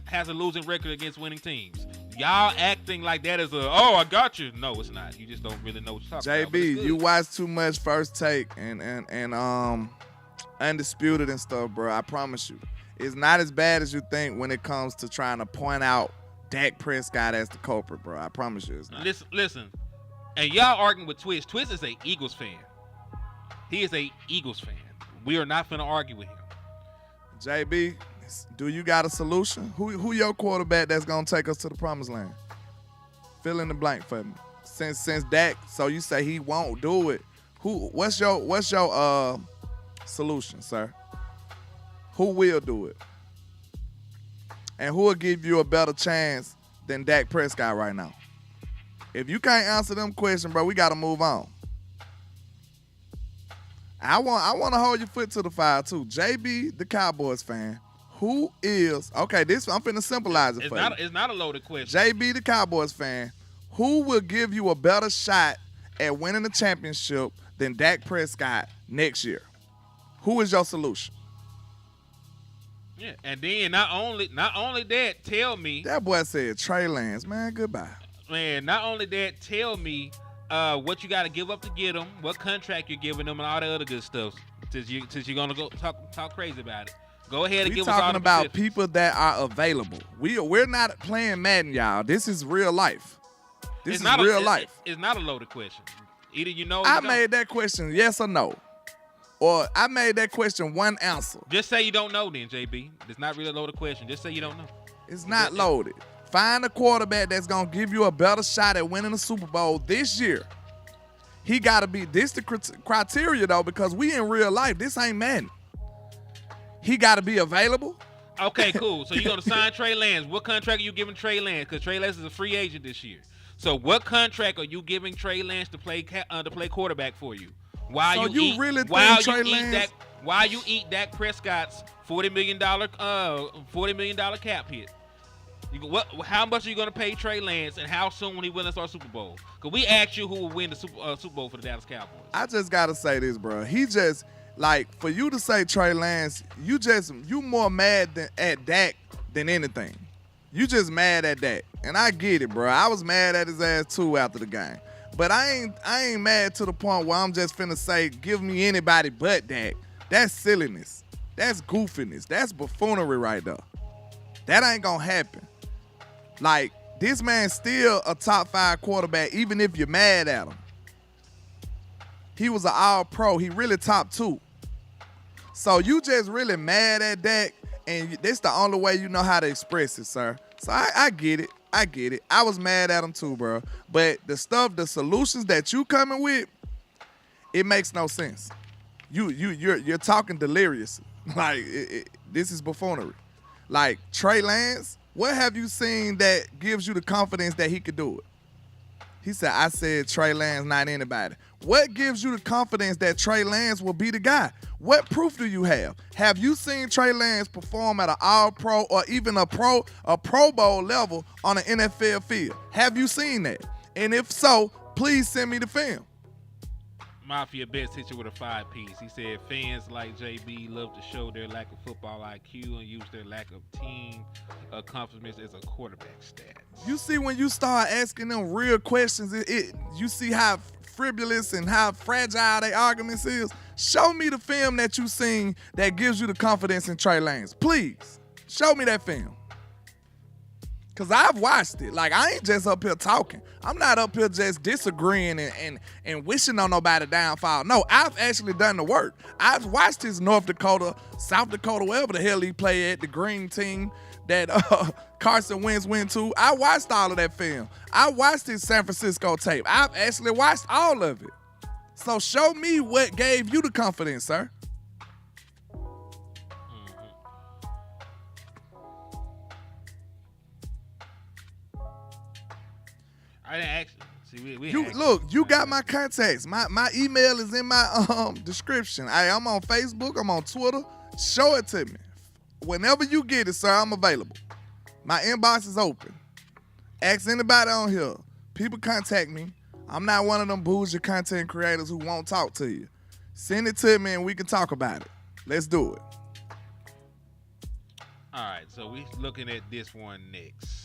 has a losing record against winning teams. Y'all acting like that is I got you. No, it's not. You just don't really know what you're talking about. JB, you watch too much First Take and Undisputed and stuff, bro. I promise you. It's not as bad as you think when it comes to trying to point out Dak Prescott as the culprit, bro. I promise you it's not. Listen. And y'all arguing with Twist. Twist is a Eagles fan. He is a Eagles fan. We are not finna argue with him. JB, do you got a solution? Who your quarterback that's gonna take us to the promised land? Fill in the blank for me. Since Dak, so you say he won't do it. What's your solution, sir? Who will do it? And who will give you a better chance than Dak Prescott right now? If you can't answer them questions, bro, we gotta move on. I want to hold your foot to the fire too. JB, the Cowboys fan, who is okay? This I'm finna symbolize it for you. It's not a loaded question. JB, the Cowboys fan, who will give you a better shot at winning the championship than Dak Prescott next year? Who is your solution? Yeah, and then not only that, tell me That boy said Trey Lance, man, goodbye. Man, not only that, tell me what you got to give up to get them, what contract you're giving them, and all the other good stuff. Since you're gonna go talk crazy about it, go ahead and give us all the talking about specifics. people that are available. We're not playing Madden, y'all. This is real life. This is real life. It's not a loaded question. Either you know. Or I you don't. made that question yes or no, or I made that question one answer. Just say you don't know, then, JB. It's not really a loaded question. Just say you don't know. It's not loaded. Find a quarterback that's going to give you a better shot at winning the Super Bowl this year. He got to be this the criteria, though, because we in real life. This ain't Madden. He got to be available. Okay, cool. So you're going to sign Trey Lance. What contract are you giving Trey Lance? Because Trey Lance is a free agent this year. So what contract are you giving Trey Lance to play quarterback for you? While so you really think Trey Lance? While you eat Dak Prescott's $40 million cap hit. How much are you going to pay Trey Lance, and how soon will he win our Super Bowl? Because we asked you who will win the Super Bowl for the Dallas Cowboys. I just got to say this, bro. He just, like, for you to say Trey Lance, you more mad at Dak than anything. You just mad at Dak. And I get it, bro. I was mad at his ass, too, after the game. But I ain't mad to the point where I'm just finna say, give me anybody but Dak. That's silliness. That's goofiness. That's buffoonery right there. That ain't gonna happen. Like, this man's still a top 5 quarterback, even if you're mad at him. He was an all-pro. He really top 2. So you just really mad at Dak, and this the only way you know how to express it, sir. So I get it. I get it. I was mad at him too, bro. But the solutions that you coming with, it makes no sense. You're talking delirious. Like, this is buffoonery. Like, Trey Lance, what have you seen that gives you the confidence that he could do it? He said, I said Trey Lance, not anybody. What gives you the confidence that Trey Lance will be the guy? What proof do you have? Have you seen Trey Lance perform at an all-pro or even a Pro Bowl level on an NFL field? Have you seen that? And if so, please send me the film. Mafia Bets hit you with a 5-piece. He said fans like JB love to show their lack of football IQ and use their lack of team accomplishments as a quarterback stat. You see, when you start asking them real questions, you see how frivolous and how fragile their arguments is. Show me the film that you seen that gives you the confidence in Trey Lance. Please, show me that film. Because I've watched it. Like, I ain't just up here talking. I'm not up here just disagreeing and wishing on nobody downfall. No, I've actually done the work. I've watched his North Dakota, South Dakota, wherever the hell he played at, the green team that Carson Wentz went to. I watched all of that film. I watched his San Francisco tape. I've actually watched all of it. So show me what gave you the confidence, sir. I didn't ask you. See, You got my contacts. My email is in my description. I'm on Facebook. I'm on Twitter. Show it to me. Whenever you get it, sir, I'm available. My inbox is open. Ask anybody on here. People contact me. I'm not one of them bougie content creators who won't talk to you. Send it to me and we can talk about it. Let's do it. All right, so we looking at this one next.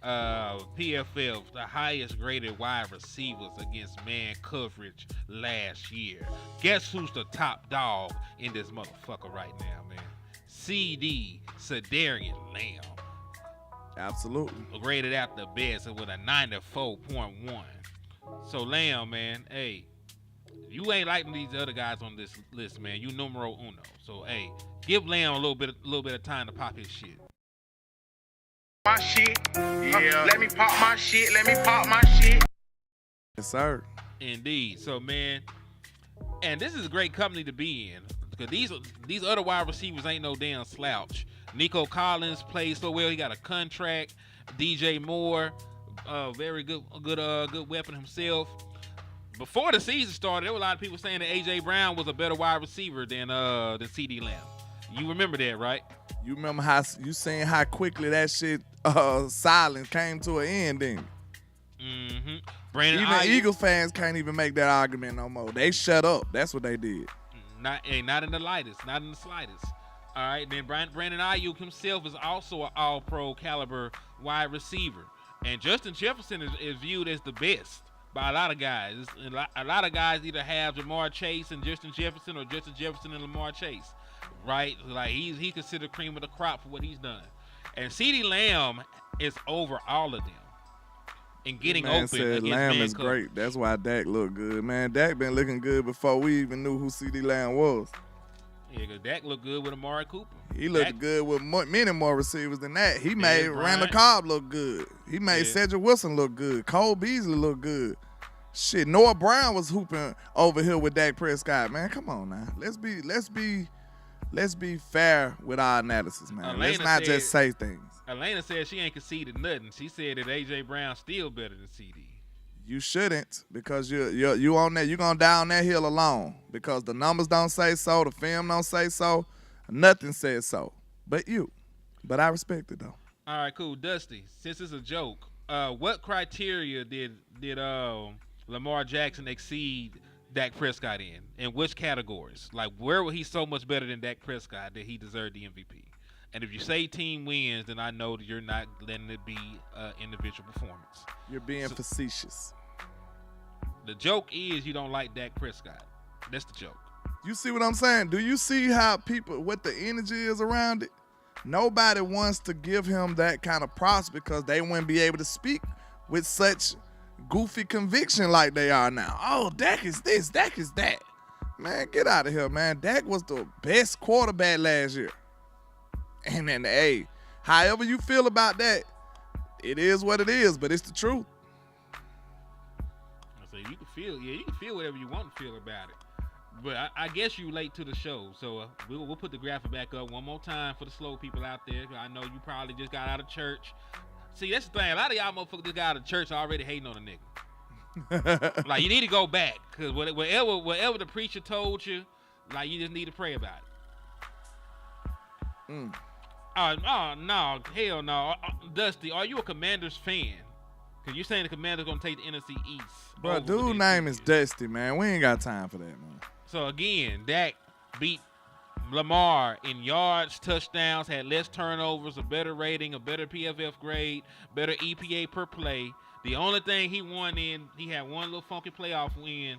PFL, the highest graded wide receivers against man coverage last year. Guess who's the top dog in this motherfucker right now, man? CD Sedarian Lamb. Absolutely. Graded out the best with a 94.1. So Lamb, man, hey, You ain't like these other guys on this list, man. You numero uno. So hey, give Lamb a little bit of time to pop his shit. My shit. Yeah. Let me pop my shit. Let me pop my shit. Yes, sir. Indeed. So man, and this is a great company to be in because these other wide receivers ain't no damn slouch. Nico Collins plays so well. He got a contract. DJ Moore, very good weapon himself. Before the season started, there were a lot of people saying that AJ Brown was a better wide receiver than CeeDee Lamb. You remember that, right? You remember how quickly that shit silence came to an end, didn't you? Mm-hmm. Brandon Even Ayuk, Eagles fans can't even make that argument no more. They shut up. That's what they did. not in the lightest, not in the slightest. All right, then Brandon Ayuk himself is also an all-pro caliber wide receiver. And Justin Jefferson is viewed as the best by a lot of guys. A lot of guys either have Jamar Chase and Justin Jefferson or Justin Jefferson and Lamar Chase, right? Like he's considered cream of the crop for what he's done. And CeeDee Lamb is over all of them and getting open said against Lamb man is coverage. great. That's why Dak look good, man. Dak been looking good before we even knew who CeeDee Lamb was. Yeah, because Dak looked good with Amari Cooper. He looked good with many more receivers than that. He made Randall Cobb look good. He made Cedric Wilson look good. Cole Beasley look good. Shit, Noah Brown was hooping over here with Dak Prescott, man. Come on now. Let's be fair with our analysis, man. Let's not just say things. Elena said she ain't conceded nothing. She said that AJ Brown still better than CD. You shouldn't, because you on that. You're gonna die on that hill alone, because the numbers don't say so, the film don't say so, nothing says so. But I respect it though. All right, cool. Dusty, since it's a joke, what criteria did Lamar Jackson exceed Dak Prescott in which categories? Like, where was he so much better than Dak Prescott that he deserved the MVP? And if you say team wins, then I know that you're not letting it be individual performance. You're being facetious. The joke is you don't like Dak Prescott. That's the joke. You see what I'm saying? Do you see how what the energy is around it? Nobody wants to give him that kind of props because they wouldn't be able to speak with such goofy conviction like they are now. Oh, Dak is this, Dak is that. Man, get out of here, man. Dak was the best quarterback last year. And then, hey, however you feel about that, it is what it is, but it's the truth. So you can feel whatever you want to feel about it. But I guess you late to the show, so we'll put the graphic back up one more time for the slow people out there. I know you probably just got out of church. See, that's the thing. A lot of y'all motherfuckers just got out of church already hating on a nigga. Like, you need to go back, because whatever the preacher told you, like, you just need to pray about it. Oh, no. Hell no. Dusty, are you a Commanders fan? Because you're saying the Commanders going to take the NFC East. Bro, dude name is Dusty, man. We ain't got time for that, man. So, again, Dak beat Lamar in yards, touchdowns, had less turnovers, a better rating, a better PFF grade, better EPA per play. The only thing he won in, he had one little funky playoff win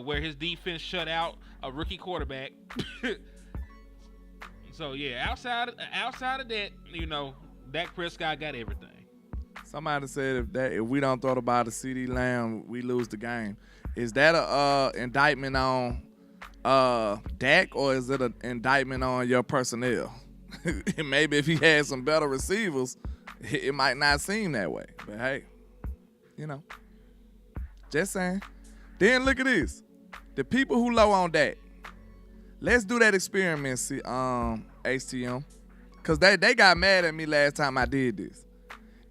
where his defense shut out a rookie quarterback. So, yeah, outside of that, you know, Dak Prescott got everything. Somebody said if we don't throw the ball to CeeDee Lamb, we lose the game. Is that a indictment on Dak, or is it an indictment on your personnel? Maybe if he had some better receivers, it might not seem that way. But hey, you know, just saying. Then look at this. The people who low on Dak, let's do that experiment, HTM, because they got mad at me last time I did this.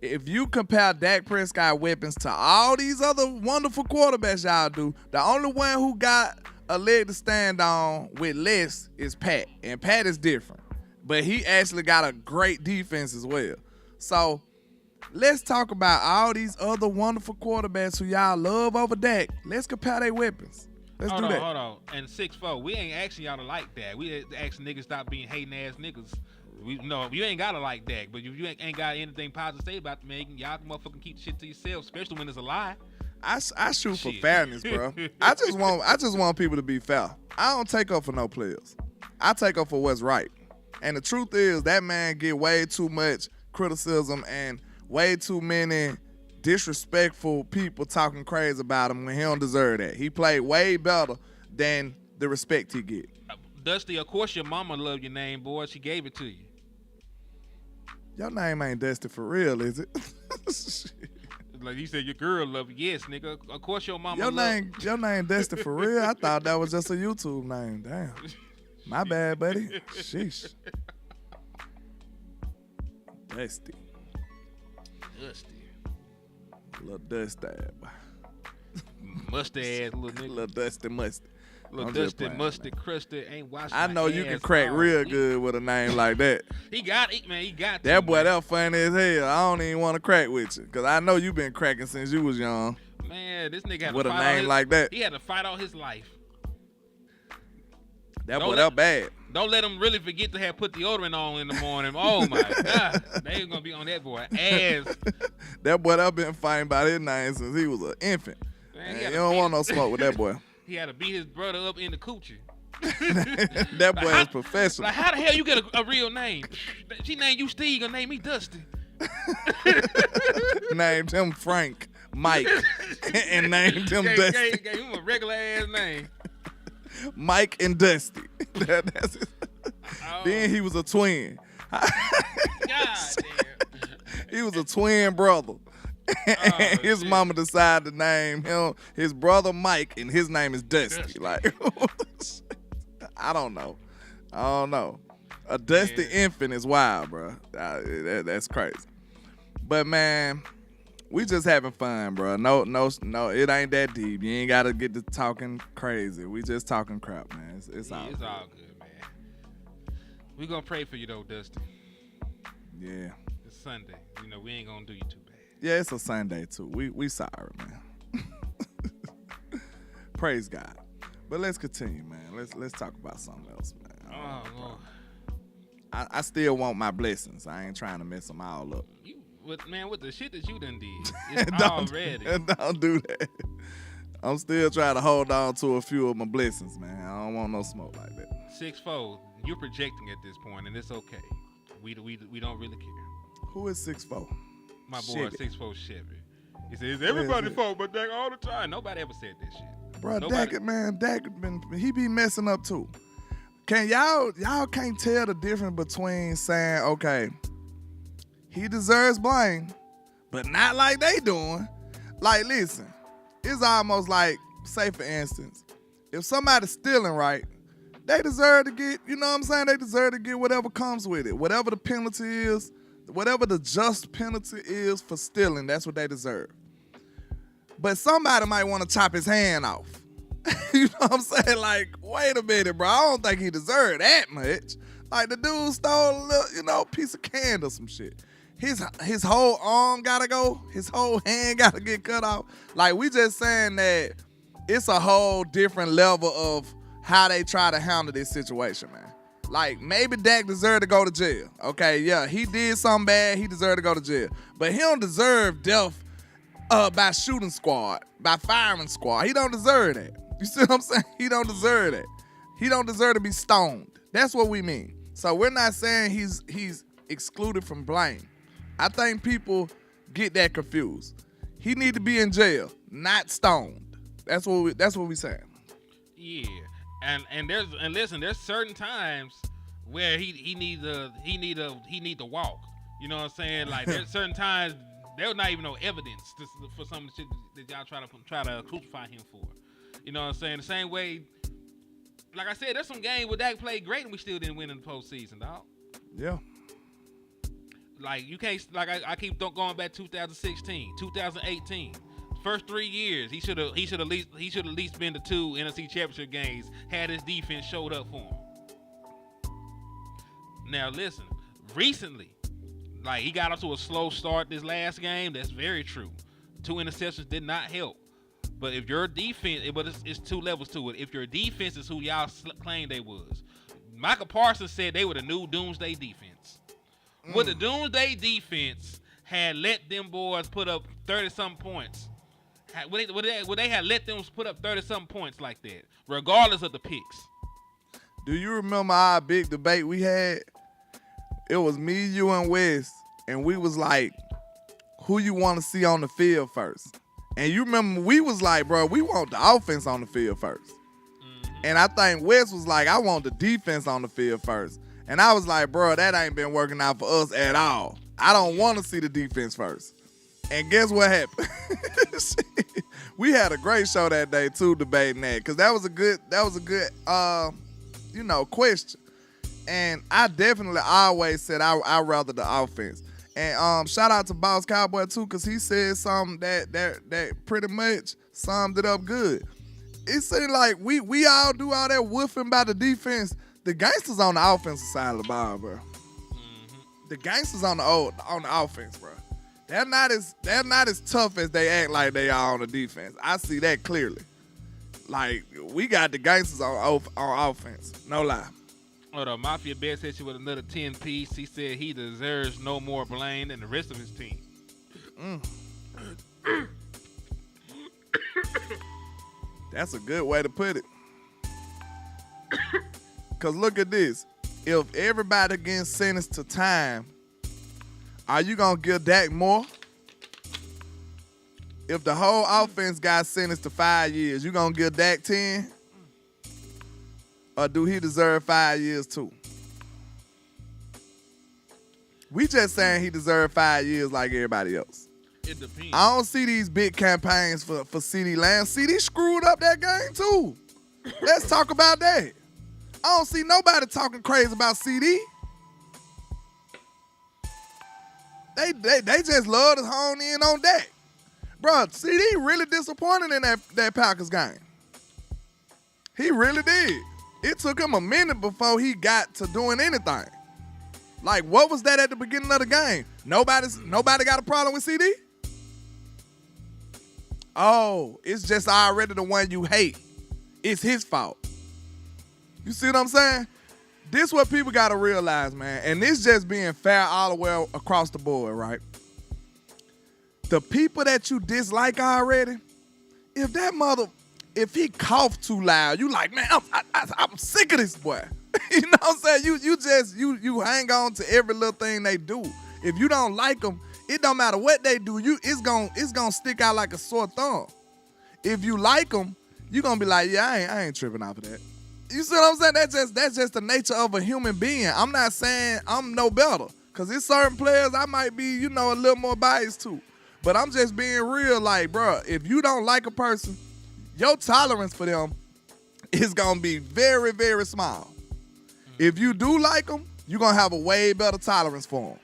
If you compare Dak Prescott weapons to all these other wonderful quarterbacks y'all do, the only one who got a leg to stand on with less is Pat. And Pat is different. But he actually got a great defense as well. So let's talk about all these other wonderful quarterbacks who y'all love over Dak. Let's compare their weapons. Let's do that. Hold on. And 6'4", we ain't asking y'all to like that. We asking niggas stop being hating ass niggas. No, you ain't gotta like Dak, but if you ain't got anything positive to say about the man, y'all can motherfucking keep shit to yourself, especially when it's a lie. I shoot for fairness, bro. I just want people to be fair. I don't take up for no players. I take up for what's right. And the truth is that man get way too much criticism and way too many disrespectful people talking crazy about him when he don't deserve that. He played way better than the respect he get. Dusty, of course your mama love your name, boy. She gave it to you. Your name ain't Dusty for real, is it? Like you said, your girl love you. Yes, nigga. Of course your mama Your name Dusty for real? I thought that was just a YouTube name. Damn. My bad, buddy. Sheesh. Dusty. Little dusty. Musty ass little nigga. Little dusty musty. Little dusty, musty, crusty, ain't washing I know my you can ass crack off. real good with a name like that. He got it, man. He got That to, boy, man. that funny as hell. I don't even want to crack with you. Because I know you been cracking since you was young. Man, this nigga had With to a fight all name like that. He had to fight all his life. That Don't boy, let- that bad. Don't let him really forget to have put deodorant on in the morning. Oh my God, they ain't gonna be on that boy ass. That boy, that been fighting about his name since he was an infant. Man, You don't want no smoke with that boy. He had to beat his brother up in the coochie. That boy is professional. Like, how the hell you get a real name? She named you Steve, gonna name me Dusty. Named him Frank, Mike, and named him Dusty. Gave him a regular ass name. Mike and Dusty. That's it. Oh, Then he was a twin. God damn. He was a twin brother. And his shit. mama decided to name him his brother Mike, and his name is Dusty. Dusty. Like, I don't know. A Dusty infant is wild, bro. That's crazy. But man, we just having fun, bro. No, it ain't that deep. You ain't gotta get to talking crazy. We just talking crap, man. It's all. It's all good, man. We gonna pray for you though, Dusty. Yeah. It's Sunday. You know we ain't gonna do you too bad. Yeah, it's a Sunday too. We sorry, man. Praise God. But let's continue, man. Let's talk about something else, man. Oh Lord. I still want my blessings. I ain't trying to mess them all up. You with the shit that you done did, it's Don't- already. Don't do that. I'm still trying to hold on to a few of my blessings, man. I don't want no smoke like that. 6'4", you're projecting at this point, and it's okay. We don't really care. Who is 6'4"? My boy, Chevy. 6'4" Chevy. He says everybody's it? fault, but Dak all the time. Nobody ever said that shit. Bro, Nobody- Dak he be messing up too. Can y'all can't tell the difference between saying, okay, he deserves blame, but not like they doing. Like, listen, it's almost like, say for instance, if somebody's stealing, right, they deserve to get, you know what I'm saying? They deserve to get whatever comes with it. Whatever the penalty is, whatever the just penalty is for stealing, that's what they deserve. But somebody might want to chop his hand off. You know what I'm saying? Like, wait a minute, bro. I don't think he deserved that much. Like, the dude stole a little, piece of candy or some shit. His whole arm gotta go. His whole hand gotta get cut off. Like, we just saying that it's a whole different level of how they try to handle this situation, man. Like, maybe Dak deserved to go to jail. Okay, yeah, he did something bad. He deserved to go to jail. But he don't deserve death by shooting squad, by firing squad. He don't deserve that. You see what I'm saying? He don't deserve that. He don't deserve to be stoned. That's what we mean. So we're not saying he's excluded from blame. I think people get that confused. He need to be in jail, not stoned. That's what we saying. Yeah, and listen, there's certain times where he need to walk. You know what I'm saying? Like there's certain times there's not even no evidence for some of the shit that y'all try to crucify him for. You know what I'm saying? The same way, like I said, there's some games where Dak played great and we still didn't win in the postseason, dog. Yeah. Like you can't, like I keep going back 2016, 2018. First 3 years, he should have at least been to 2 NFC Championship games had his defense showed up for him. Now listen, recently, like he got off to a slow start this last game. That's very true. 2 interceptions did not help. But if your defense, but it's 2 levels to it. If your defense is who y'all claim they was, Michael Parsons said they were the new Doomsday defense. What the Doomsday defense had let them boys put up 30-something points. Would they had let them put up 30-something points like that, regardless of the picks. Do you remember our big debate we had? It was me, you, and Wes, and we was like, who you want to see on the field first. And you remember we was like, bro, we want the offense on the field first. And I think Wes was like, I want the defense on the field first. And I was like, bro, that ain't been working out for us at all. I don't want to see the defense first. And guess what happened? We had a great show that day too, debating that, because that was a good question. And I definitely always said I rather the offense. And shout out to Boss Cowboy too, because he said something that pretty much summed it up good. It seemed like we all do all that woofing about the defense. The gangsters on the offensive side of the ball, bro. The gangsters on the offense, bro. They're not as tough as they act like they are on the defense. I see that clearly. Like, we got the gangsters on offense. No lie. Hold on, Mafia Bear said she with another 10 piece. He said he deserves no more blame than the rest of his team. That's a good way to put it. Because look at this. If everybody getting sentenced to time, are you going to give Dak more? If the whole offense got sentenced to 5 years, you going to give Dak 10? Or do he deserve 5 years too? We just saying he deserved 5 years like everybody else. It depends. I don't see these big campaigns for CeeDee Lamb. CeeDee screwed up that game too. Let's talk about that. I don't see nobody talking crazy about CeeDee. They just love to hone in on that. Bro, CeeDee really disappointed in that Packers game. He really did. It took him a minute before he got to doing anything. Like, what was that at the beginning of the game? Nobody got a problem with CeeDee? Oh, it's just already the one you hate. It's his fault. You see what I'm saying? This what people got to realize, man. And this just being fair all the way across the board, right? The people that you dislike already, if he coughed too loud, you like, man, I'm sick of this boy. You know what I'm saying? You hang on to every little thing they do. If you don't like them, it don't matter what they do. It's gonna stick out like a sore thumb. If you like them, you gonna be like, yeah, I ain't tripping off of that. You see what I'm saying? That's just the nature of a human being. I'm not saying I'm no better, because there's certain players I might be, a little more biased to. But I'm just being real, like, bro, if you don't like a person, your tolerance for them is gonna be very, very small. If you do like them, you're gonna have a way better tolerance for them.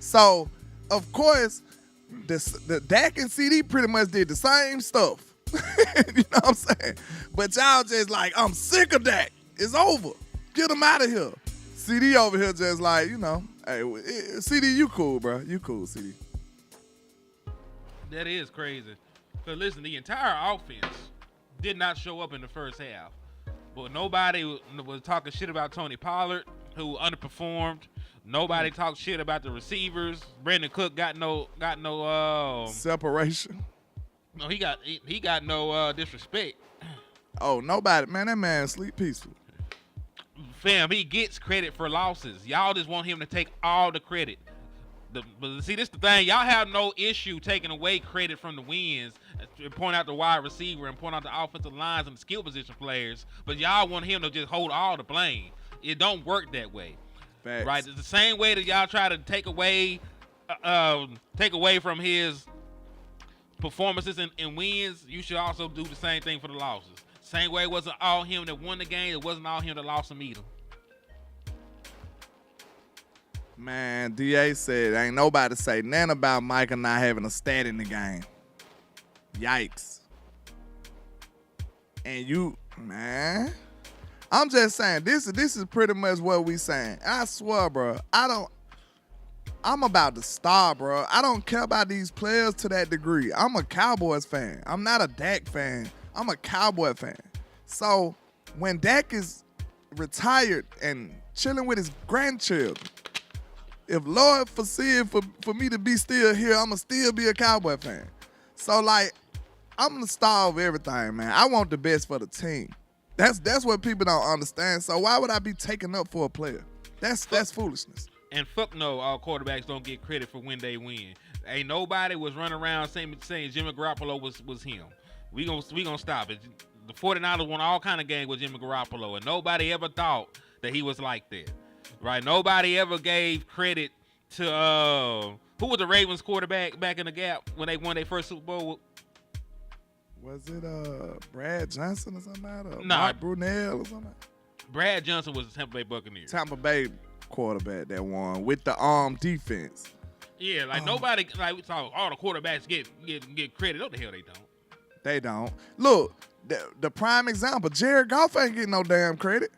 So, of course, the Dak and CeeDee pretty much did the same stuff. You know what I'm saying? But y'all just like, I'm sick of Dak. It's over. Get him out of here. CeeDee over here just like, hey, CeeDee, you cool, bro. You cool, CeeDee. That is crazy. Because listen, the entire offense did not show up in the first half. But nobody was talking shit about Tony Pollard, who underperformed. Nobody talked shit about the receivers. Brandon Cook got no separation. No, he got no disrespect. Oh, nobody, man, that man sleep peaceful. Fam, he gets credit for losses. Y'all just want him to take all the credit. But see, this the thing. Y'all have no issue taking away credit from the wins and point out the wide receiver and point out the offensive lines and the skill position players. But y'all want him to just hold all the blame. It don't work that way. Facts. Right? It's the same way that y'all try to take away from his performances and wins. You should also do the same thing for the losses. Same way it wasn't all him that won the game. It wasn't all him that lost them either. Man, DA said ain't nobody say nothing about Micah not having a stat in the game. Yikes. And man, I'm just saying, this is pretty much what we saying. I swear, bro, I'm about to stop, bro. I don't care about these players to that degree. I'm a Cowboys fan. I'm not a Dak fan. I'm a Cowboy fan. So when Dak is retired and chilling with his grandchildren, if Lord foresee for me to be still here, I'm going to still be a Cowboy fan. So, like, I'm going to starve everything, man. I want the best for the team. That's what people don't understand. So why would I be taking up for a player? That's foolishness. And fuck no, all quarterbacks don't get credit for when they win. Ain't nobody was running around saying Jimmy Garoppolo was him. We gonna stop it. The 49ers won all kind of games with Jimmy Garoppolo, and nobody ever thought that he was like that. Right? Nobody ever gave credit to who was the Ravens quarterback back in the gap when they won their first Super Bowl? Was it Brad Johnson or something? Nah. Mark Brunell or something? Brad Johnson was the Tampa Bay Buccaneers. Tampa Bay quarterback that won with the arm defense. Yeah, like nobody, like we talk, all the quarterbacks get credit. No, the hell they don't. They don't. Look, the prime example, Jared Goff ain't getting no damn credit.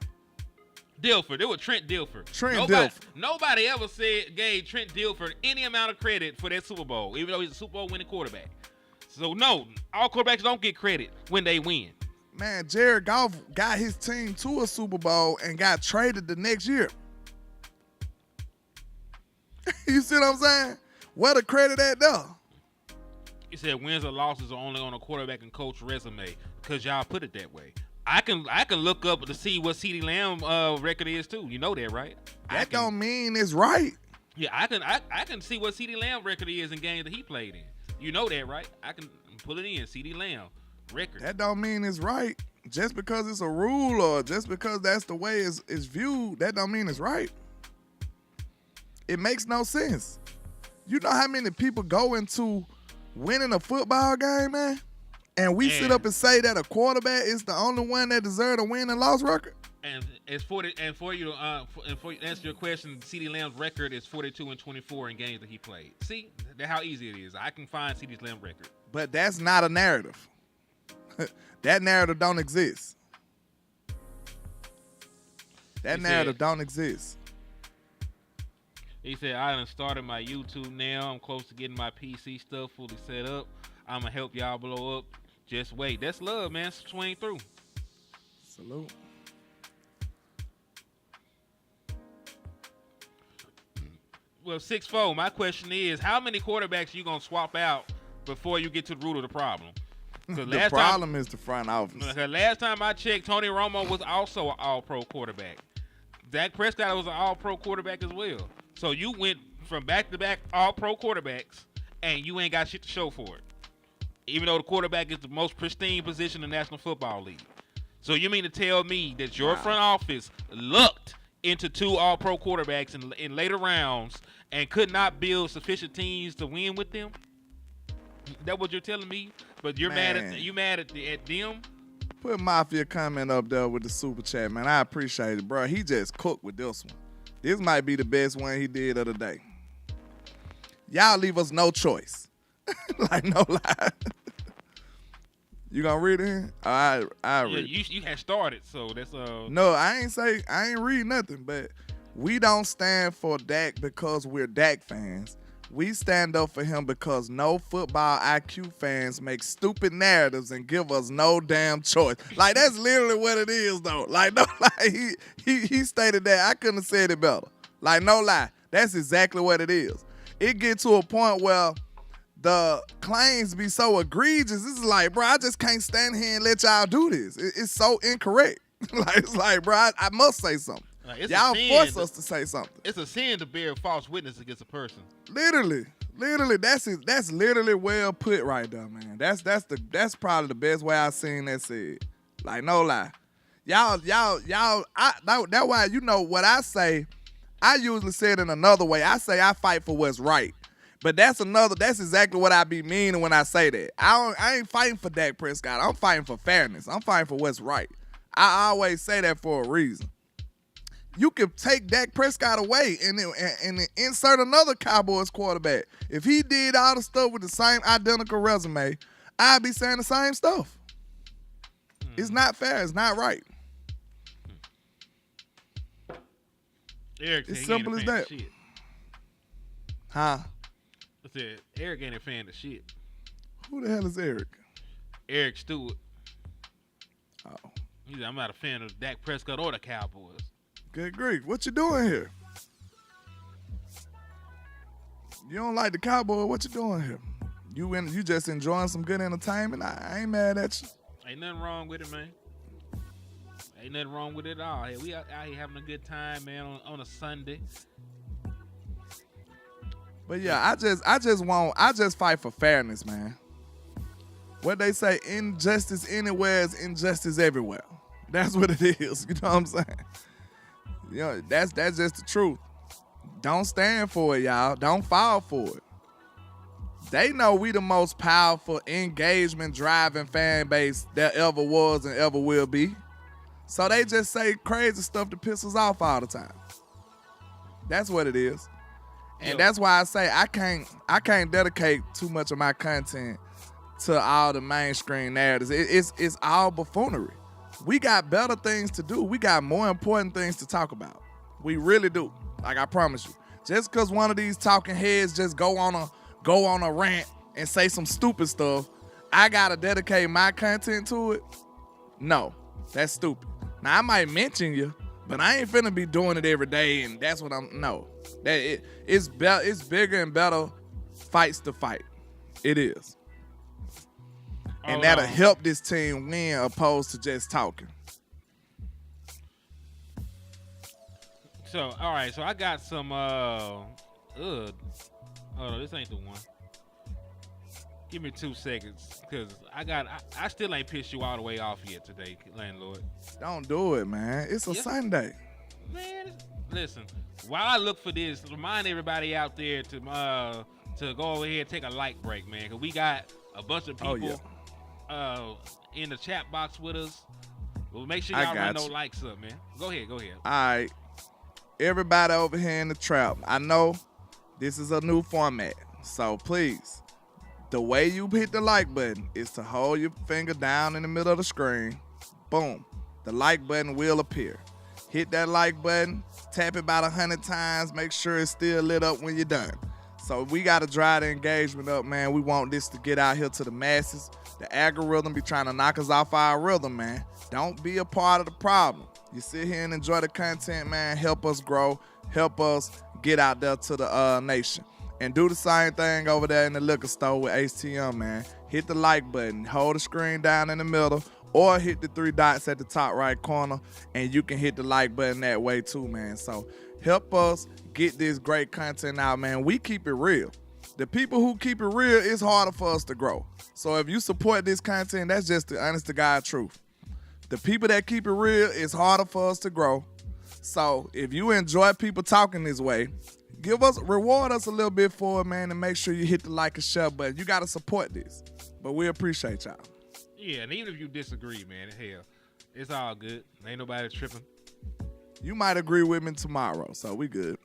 Dilfer, it was Trent Dilfer. Dilfer. Nobody ever gave Trent Dilfer any amount of credit for that Super Bowl, even though he's a Super Bowl winning quarterback. So no, all quarterbacks don't get credit when they win. Man, Jared Goff got his team to a Super Bowl and got traded the next year. You see what I'm saying? Where the credit at though? He said wins or losses are only on a quarterback and coach resume because y'all put it that way. I can look up to see what CeeDee Lamb record is too. You know that, right? That don't mean it's right. Yeah, I can see what CeeDee Lamb record is in games that he played in. You know that, right? I can pull it in. CeeDee Lamb record. That don't mean it's right. Just because it's a rule or just because that's the way it's viewed, that don't mean it's right. It makes no sense. You know how many people go into winning a football game, man? And we sit up and say that a quarterback is the only one that deserves a win and loss record. And it's 40. And for you to answer your question, CeeDee Lamb's record is 42-24 in games that he played. See, that's how easy it is. I can find CeeDee Lamb's record. But that's not a narrative. That narrative don't exist. That narrative don't exist. He said, I done started my YouTube now. I'm close to getting my PC stuff fully set up. I'm going to help y'all blow up. Just wait. That's love, man. Swing through. Salute. Well, 6-4, my question is, how many quarterbacks are you going to swap out before you get to the root of the problem? The problem is the front office. Last time I checked, Tony Romo was also an all-pro quarterback. Dak Prescott was an all-pro quarterback as well. So you went from back-to-back all-pro quarterbacks, and you ain't got shit to show for it. Even though the quarterback is the most pristine position in the National Football League. So you mean to tell me that your front office looked into two all-pro quarterbacks in later rounds and could not build sufficient teams to win with them? That what you're telling me? But you're mad at them? Put Mafia comment up there with the super chat, man. I appreciate it, bro. He just cooked with this one. This might be the best one he did of the day. Y'all leave us no choice. Like, no lie. You gonna read it? I read. Yeah, you had started, so that's No, I ain't read nothing, but we don't stand for Dak because we're Dak fans. We stand up for him because no football IQ fans make stupid narratives and give us no damn choice. Like, that's literally what it is, though. Like, no lie, he stated that. I couldn't have said it better. Like, no lie, that's exactly what it is. It get to a point where the claims be so egregious. It's like, bro, I just can't stand here and let y'all do this. It's so incorrect. Like, it's like, bro, I must say something. Y'all force us to say something. It's a sin to bear false witness against a person. Literally, that's literally well put right there, man. That's probably the best way I've seen that said. Like, no lie, y'all. That's why, you know what I say. I usually say it in another way. I say I fight for what's right, but that's exactly what I be meaning when I say that. I ain't fighting for Dak Prescott. I'm fighting for fairness. I'm fighting for what's right. I always say that for a reason. You can take Dak Prescott away and insert another Cowboys quarterback. If he did all the stuff with the same identical resume, I'd be saying the same stuff. It's not fair. It's not right. Eric, it's simple as that. Huh? I said, Eric ain't a fan of shit. Who the hell is Eric? Eric Stewart. Oh. He said, I'm not a fan of Dak Prescott or the Cowboys. Good grief. What you doing here? You don't like the Cowboy. What you doing here? You just enjoying some good entertainment? I ain't mad at you. Ain't nothing wrong with it, man. Ain't nothing wrong with it at all. Hey, we out here having a good time, man, on a Sunday. But yeah, I just fight for fairness, man. What they say, injustice anywhere is injustice everywhere. That's what it is. You know what I'm saying? You know, that's just the truth. Don't stand for it, y'all. Don't fall for it. They know we the most powerful engagement-driving fan base there ever was and ever will be. So they just say crazy stuff to piss us off all the time. That's what it is. And that's why I say I can't dedicate too much of my content to all the mainstream narratives. It's all buffoonery. We got better things to do. We got more important things to talk about. We really do. Like I promise you. Just because one of these talking heads just go on a rant and say some stupid stuff, I gotta dedicate my content to it? No, that's stupid. Now I might mention you, but I ain't finna be doing it every day, and that's what it's bigger and better fights to fight. It is. And that'll help this team win opposed to just talking. So, all right. So I got some. Oh, no, this ain't the one. Give me 2 seconds, cause I still ain't pissed you all the way off yet today, landlord. Don't do it, man. It's a Sunday. Man, listen. While I look for this, remind everybody out there to go over here and take a light break, man. Cause we got a bunch of people in the chat box with us. Well, make sure y'all run no likes up, man. Go ahead. All right. Everybody over here in the trap, I know this is a new format, so please, the way you hit the like button is to hold your finger down in the middle of the screen. Boom. The like button will appear. Hit that like button, tap it about 100 times, make sure it's still lit up when you're done. So we got to drive the engagement up, man. We want this to get out here to the masses. The algorithm be trying to knock us off our rhythm, man. Don't be a part of the problem. You sit here and enjoy the content, man. Help us grow. Help us get out there to the nation. And do the same thing over there in the liquor store with HTM, man. Hit the like button. Hold the screen down in the middle or hit the 3 dots at the top right corner, and you can hit the like button that way too, man. So help us get this great content out, man. We keep it real. The people who keep it real, it's harder for us to grow. So if you support this content, that's just the honest to God truth. The people that keep it real, it's harder for us to grow. So if you enjoy people talking this way, reward us a little bit for it, man, and make sure you hit the like and share button. You got to support this. But we appreciate y'all. Yeah, and even if you disagree, man, hell, it's all good. Ain't nobody tripping. You might agree with me tomorrow, so we good.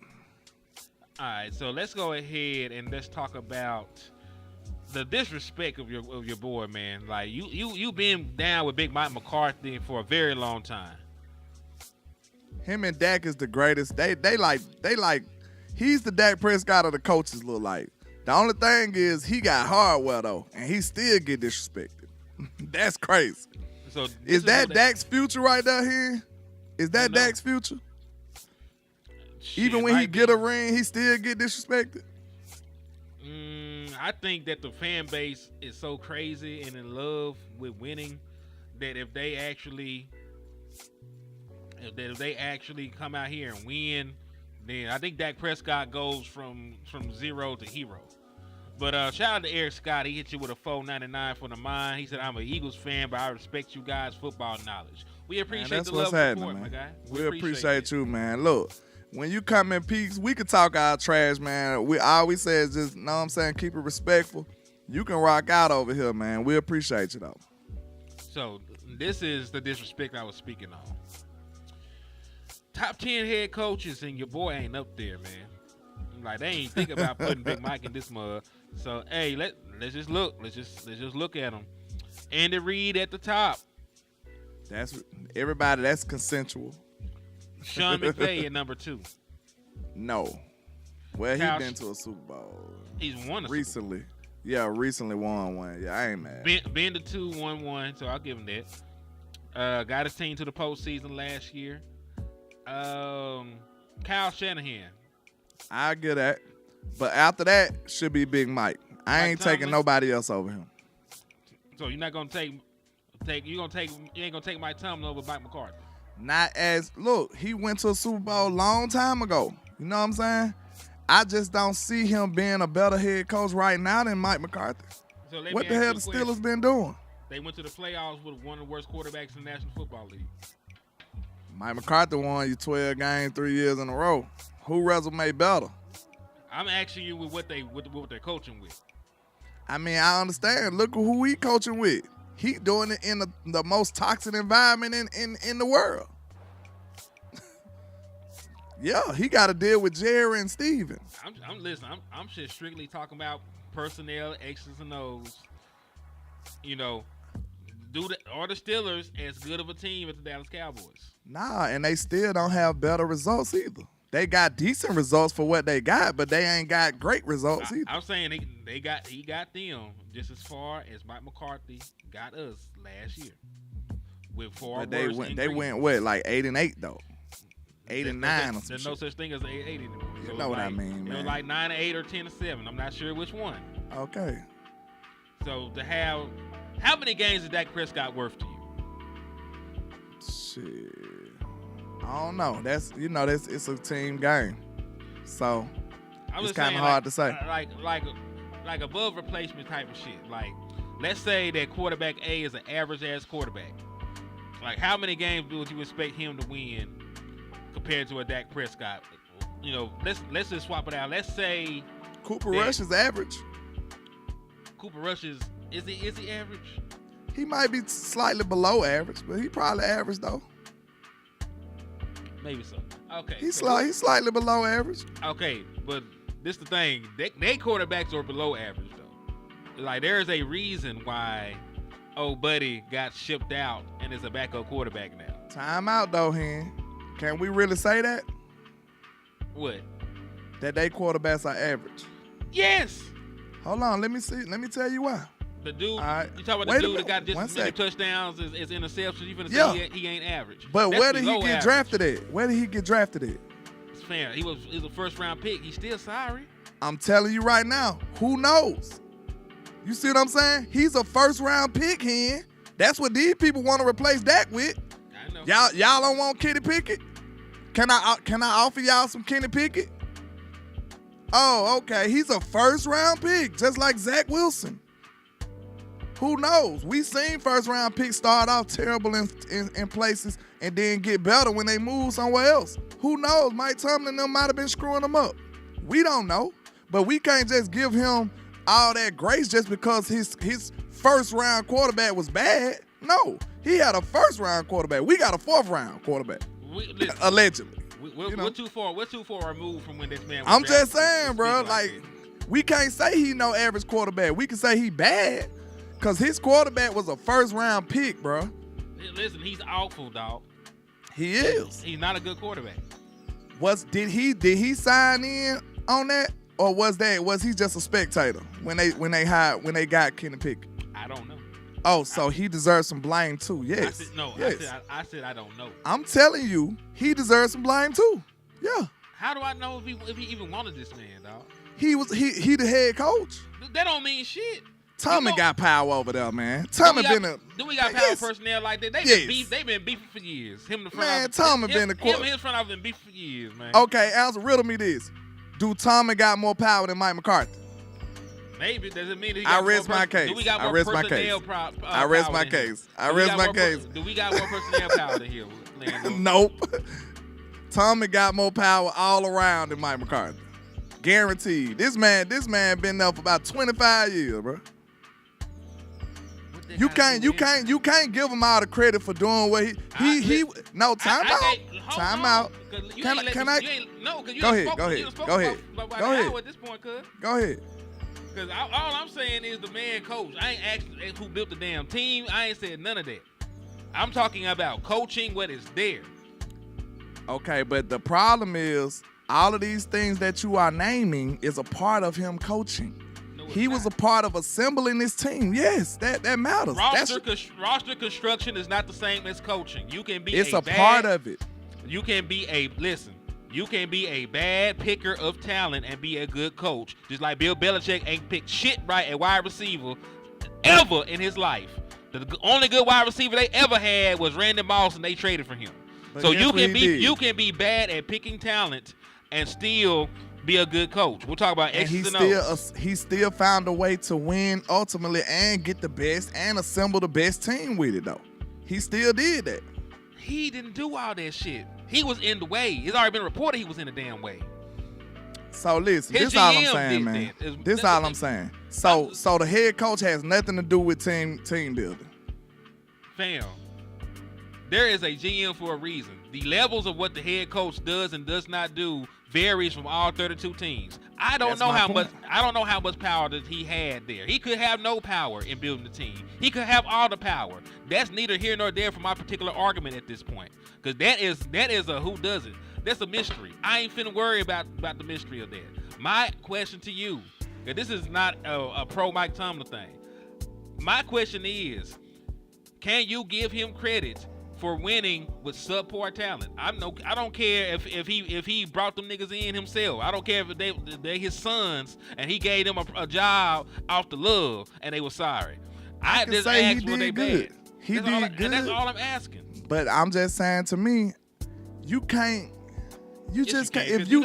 All right, so let's go ahead and let's talk about the disrespect of your boy, man. Like you been down with Big Mike McCarthy for a very long time. Him and Dak is the greatest. They like he's the Dak Prescott of the coaches look like. The only thing is he got hardware though, and he still get disrespected. That's crazy. So is that Dak's future right there here? Is that Dak's future? Shit, even when he get a ring, he still get disrespected? I think that the fan base is so crazy and in love with winning that if they actually come out here and win, then I think Dak Prescott goes from zero to hero. But shout out to Eric Scott. He hit you with a $4.99 for the mind. He said, I'm an Eagles fan, but I respect you guys' football knowledge. We appreciate the love and support, my guy. We appreciate you, man. Look, when you come in peaks, we can talk our trash, man. All we say is just, know what I'm saying, keep it respectful. You can rock out over here, man. We appreciate you, though. So this is the disrespect I was speaking on. Top 10 head coaches, and your boy ain't up there, man. Like, they ain't think about putting Big Mike in this mud. So, hey, let's just look. Let's just look at him. Andy Reid at the top. That's everybody. That's consensual. Sean McVay at number 2. No. Well, he been to a Super Bowl. He's won recently. Yeah, recently won one. Yeah, I ain't mad. Been to 2, won 1, so I'll give him that. Got his team to the postseason last year. Kyle Shanahan. I'll get that. But after that, should be Big Mike. I ain't taking nobody else over him. So you're not gonna take you ain't gonna take Mike Tomlin over Mike McCarthy. Look, he went to a Super Bowl a long time ago. You know what I'm saying? I just don't see him being a better head coach right now than Mike McCarthy. So let What me the ask hell you the a question. Steelers been doing? They went to the playoffs with one of the worst quarterbacks in the National Football League. Mike McCarthy won you 12 games 3 years in a row. Who resume better? I'm asking you with what they're coaching with. I mean, I understand. Look at who he coaching with. He doing it in the most toxic environment in the world. Yeah, he got to deal with Jerry and Steven. I'm just strictly talking about personnel, X's and O's. You know, are the Steelers as good of a team as the Dallas Cowboys? Nah, and they still don't have better results either. They got decent results for what they got, but they ain't got great results either. I'm saying he got them just as far as Mike McCarthy got us last year. With but they went what, like 8-8 though? 8-9 or some There's no such thing as 8-8 anymore. You know what I mean, man. It was like 9-8 or 10-7. I'm not sure which one. Okay. So to have, how many games is Dak Prescott worth to you? Shit, I don't know. It's a team game, so it's kind of hard to say. Like above replacement type of shit. Like, let's say that quarterback A is an average ass quarterback. Like, how many games would you expect him to win compared to a Dak Prescott? You know, let's just swap it out. Let's say Cooper Rush is average. Cooper Rush is he average? He might be slightly below average, but he probably average though. Maybe so. Okay. He's slightly below average. Okay, but this the thing. They quarterbacks are below average though. Like, there's a reason why old buddy got shipped out and is a backup quarterback now. Time out though, Hen. Can we really say that? What? That they quarterbacks are average. Yes. Hold on, let me see. Let me tell you why. The dude, right. you talking about the dude that got just as many touchdowns as interceptions? You finna say he ain't average. But That's where did he below get average. drafted at? Where did he get drafted at? It's fair. He was a first round pick. He's still sorry. I'm telling you right now, who knows? You see what I'm saying? He's a first round pick, Hen. That's what these people want to replace Dak with. I know. Y'all don't want Kenny Pickett? Can I offer y'all some Kenny Pickett? Oh, okay. He's a first round pick, just like Zach Wilson. Who knows? We seen first round picks start off terrible in places and then get better when they move somewhere else. Who knows? Mike Tomlin and them might have been screwing them up. We don't know. But we can't just give him all that grace just because his first round quarterback was bad. No. He had a first round quarterback. We got a fourth round quarterback. Allegedly. We're too far removed from when this man was I'm drafted. just saying, bro. Like, we can't say he no average quarterback. We can say he bad because his quarterback was a first round pick, bro. Listen, he's awful, dog. He is. He's not a good quarterback. Did he sign in on that, or was he just a spectator when they got Kenny Pickett? I don't know. Oh, so he deserves some blame too. Yes. I said I don't know. I'm telling you, he deserves some blame too. Yeah. How do I know if he even wanted this man, dog? He the head coach. That don't mean shit. Tommy got power over there, man. Do we got power yes. personnel like that? They've been beefing for years. Him the front man, office. Tommy been the quarterback. Him and his front office been beefing for years, man. Okay, answer, riddle me this. Do Tommy got more power than Mike McCarthy? Maybe. Does it mean he I got rest more my case. Do we got I more rest my personnel case. I I rest my case. I rest my case. Do we got more personnel power than him? Landlord? Nope. Tommy got more power all around than Mike McCarthy. Guaranteed. This man been there for about 25 years, bro. You can't give him all the credit for doing what he no, time out. Can I? No, because you Go ain't ahead. spoke Go ahead. about Go an ahead. hour at this point, cuz. Go ahead. Because all I'm saying is the man coach. I ain't asked who built the damn team. I ain't said none of that. I'm talking about coaching what is there. Okay, but the problem is all of these things that you are naming is a part of him coaching. No, He was a part of assembling this team. Yes, that matters. Roster construction is not the same as coaching. You can be It's a part of it. You can be you can be a bad picker of talent and be a good coach. Just like Bill Belichick ain't picked shit right at wide receiver ever in his life. The only good wide receiver they ever had was Randy Moss, and they traded for him. But So guess you what can he be did? you can be bad at picking talent and still be a good coach. We'll talk about And X's and O's. he still found a way to win ultimately and get the best and assemble the best team with it, though. He still did that. He didn't do all that shit. He was in the way. It's already been reported he was in the damn way. So listen, His this all I'm GM saying, did man. that. This all I'm saying. So the head coach has nothing to do with team building. Fam, there is a GM for a reason. The levels of what the head coach does and does not do varies from all 32 teams. I don't know how much power that he had there. He could have no power in building the team. He could have all the power. That's neither here nor there for my particular argument at this point. Because that is a who does it. That's a mystery. I ain't finna worry about the mystery of that. My question to you, and this is not a pro Mike Tomlin thing. My question is, can you give him credit for winning with subpar talent? I don't care if he brought them niggas in himself. I don't care if they his sons and he gave them a job off the love and they were sorry. I just asked were they bad. He did good. And that's all I'm asking. But I'm just saying, to me, you can't. You Yes, just you can't. can, If you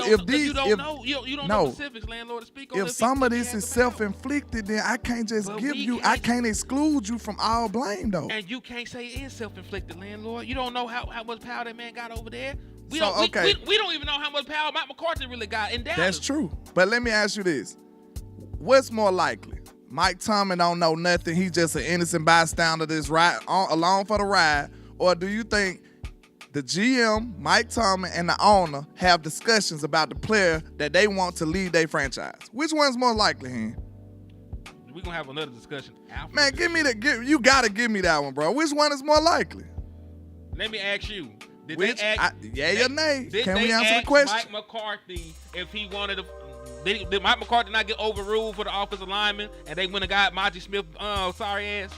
don't know specifics, landlord, to speak on if this, some of you this can't is have the power. self-inflicted, then I can't just But give we you. can't- I can't exclude you from all blame, though. And you can't say it is self-inflicted, landlord. You don't know how much power that man got over there. We So, don't. okay. We don't even know how much power Mike McCarthy really got in Dallas. That's true. But let me ask you this: what's more likely? Mike Tomlin don't know nothing. He's just an innocent bystander that's along for the ride, or do you think the GM, Mike Tomlin, and the owner have discussions about the player that they want to lead their franchise? Which one's more likely, Hen? We're gonna have another discussion after. Man, this. give me that. You gotta give me that one, bro. Which one is more likely? Let me ask you. Did Which, they ask? yay or nay? Did Can they we answer ask the question? Mike McCarthy if he wanted to? Did Mike McCarthy not get overruled for the offensive lineman, and they went and got Monty Smith? Sorry ass.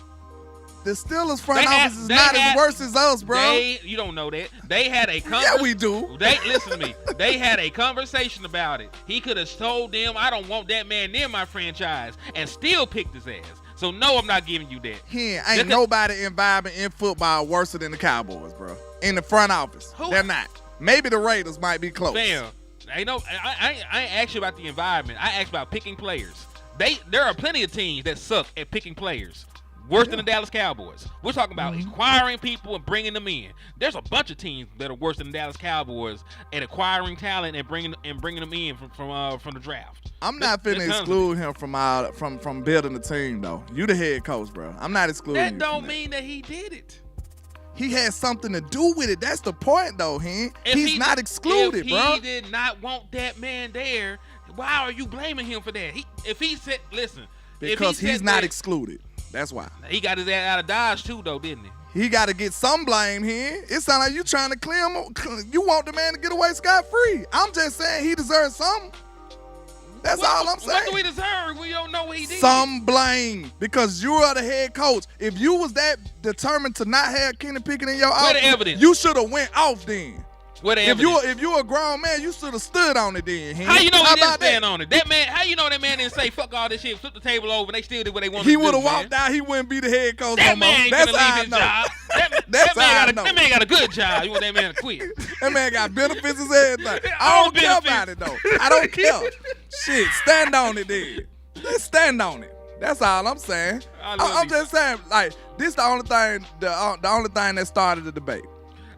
The Steelers front They office had- is they not had- as worse as us, bro. You don't know that. They had a Yeah, we do. They listen to me. They had a conversation about it. He could have told them, "I don't want that man near my franchise," and still picked his ass. So no, I'm not giving you that. Ain't nobody environment in football worse than the Cowboys, bro. In the front office, Who? they're not. Maybe the Raiders might be close. Fam, I ain't asked you about the environment. I asked about picking players. There are plenty of teams that suck at picking players. Worse than the Dallas Cowboys. We're talking about acquiring people and bringing them in. There's a bunch of teams that are worse than the Dallas Cowboys at acquiring talent and bringing them in from the draft. I'm not There's finna tons of exclude him from building the team, though. You the head coach, bro. I'm not excluding That you. don't from mean that he did it. he has something to do with it. That's the point, though, Hen. If He's he not did- excluded, if bro. he did not want that man there, why are you blaming him for that? If he said, listen, Because if he he's said not that- excluded. That's why. He got his ass out of Dodge too, though, didn't he? He got to get some blame here. It sounds like you trying to clear him. You want the man to get away scot-free. I'm just saying he deserves something. That's all I'm saying. What do we deserve? We don't know what he did. Some blame, because you are the head coach. If you was that determined to not have Kenny Pickett in your Where the office, evidence? you should have went off then. What the If evidence? you a grown man, you should have stood on it then. Hen. How you know he didn't about stand that? on it? That man, how you know that man didn't say fuck all this shit, flip the table over, and they still did what they wanted He to do? would have man? walked out. He wouldn't be the head coach That no more. man ain't That's gonna how leave I his know. job. That's how I know. That man got a good job. You want that man to quit? That man got benefits and everything. I don't care about it, though. I don't care. Shit, stand on it then. Let's stand on it. That's all I'm saying. I'm just saying, like, this the only thing, the only thing that started the debate.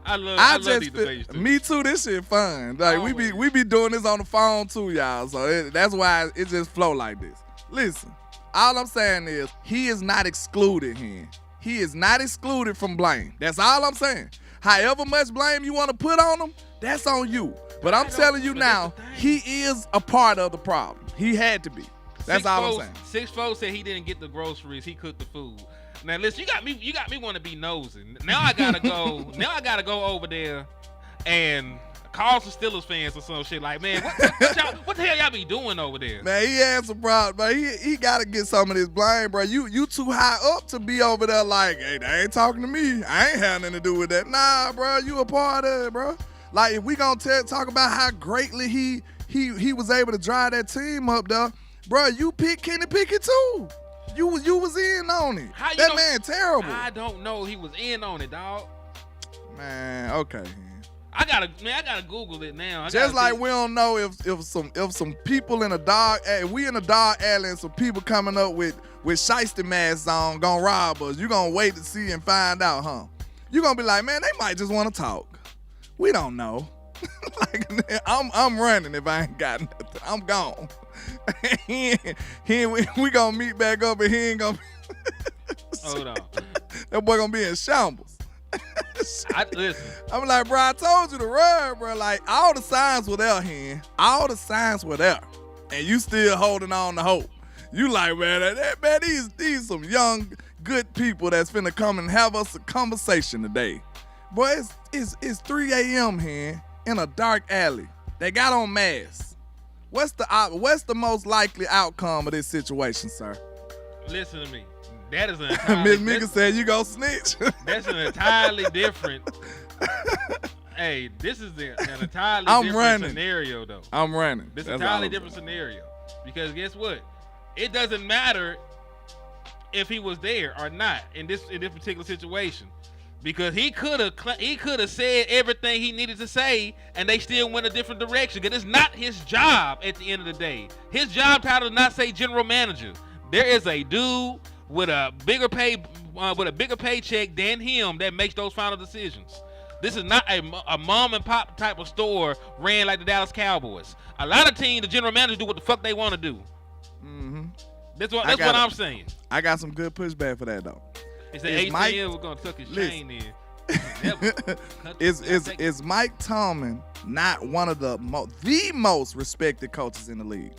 I love these feel, debates. Too. me too. This shit fun. Like we be doing this on the phone too, y'all. So that's why it just flow like this. Listen, all I'm saying is he is not excluded here. He is not excluded from blame. That's all I'm saying. However much blame you want to put on him, that's on you. But I'm telling you now, he is a part of the problem. He had to be. That's all I'm saying. 6'4" said he didn't get the groceries. He cooked the food. Now listen, you got me want to be nosy. Now I gotta go. Now I gotta go over there and call some Steelers fans or some shit. Like, man, what the hell y'all be doing over there? Man, he had some problems, but he gotta get some of this blame, bro. You too high up to be over there like, hey, they ain't talking to me. I ain't had nothing to do with that. Nah, bro, you a part of it, bro. Like, if we gonna talk about how greatly he was able to drive that team up there, bro, you picked Kenny Pickett too. You was in on it. That man terrible. I don't know. He was in on it, dog. Man, okay. I gotta Google it now. Just like we don't know if some people in a dark we in a dark alley and some people coming up with shiesty masks on gonna rob us. You gonna wait to see and find out, huh? You gonna be like, man, they might just want to talk. We don't know. Like I'm running if I ain't got nothing. I'm gone. we gonna meet back up and he ain't gonna. Hold on. That boy gonna be in shambles. Listen. I'm like, bro, I told you to run, bro. Like, all the signs were there, Hen. All the signs were there. And you still holding on to hope. You like, man, these some young, good people that's finna come and have us a conversation today. Boy, it's 3 a.m. Hen in a dark alley. They got on masks. What's the most likely outcome of this situation, sir? Listen to me. That is an Miss entirely Mika said you gonna snitch. That's an entirely different. Hey, this is an entirely I'm different running. scenario, though. I'm running. This is That's an entirely all. different scenario. Because guess what? It doesn't matter if he was there or not in this particular situation. Because he could have said everything he needed to say, and they still went a different direction. Because it's not his job at the end of the day. His job title does not say general manager. There is a dude with a bigger paycheck than him that makes those final decisions. This is not a mom and pop type of store ran like the Dallas Cowboys. A lot of teams, the general managers do what the fuck they want to do. Mm-hmm. That's what I'm saying. I got some good pushback for that though. He said ACL was gonna tuck his chain in. Is Mike Tomlin not one of the most respected coaches in the league?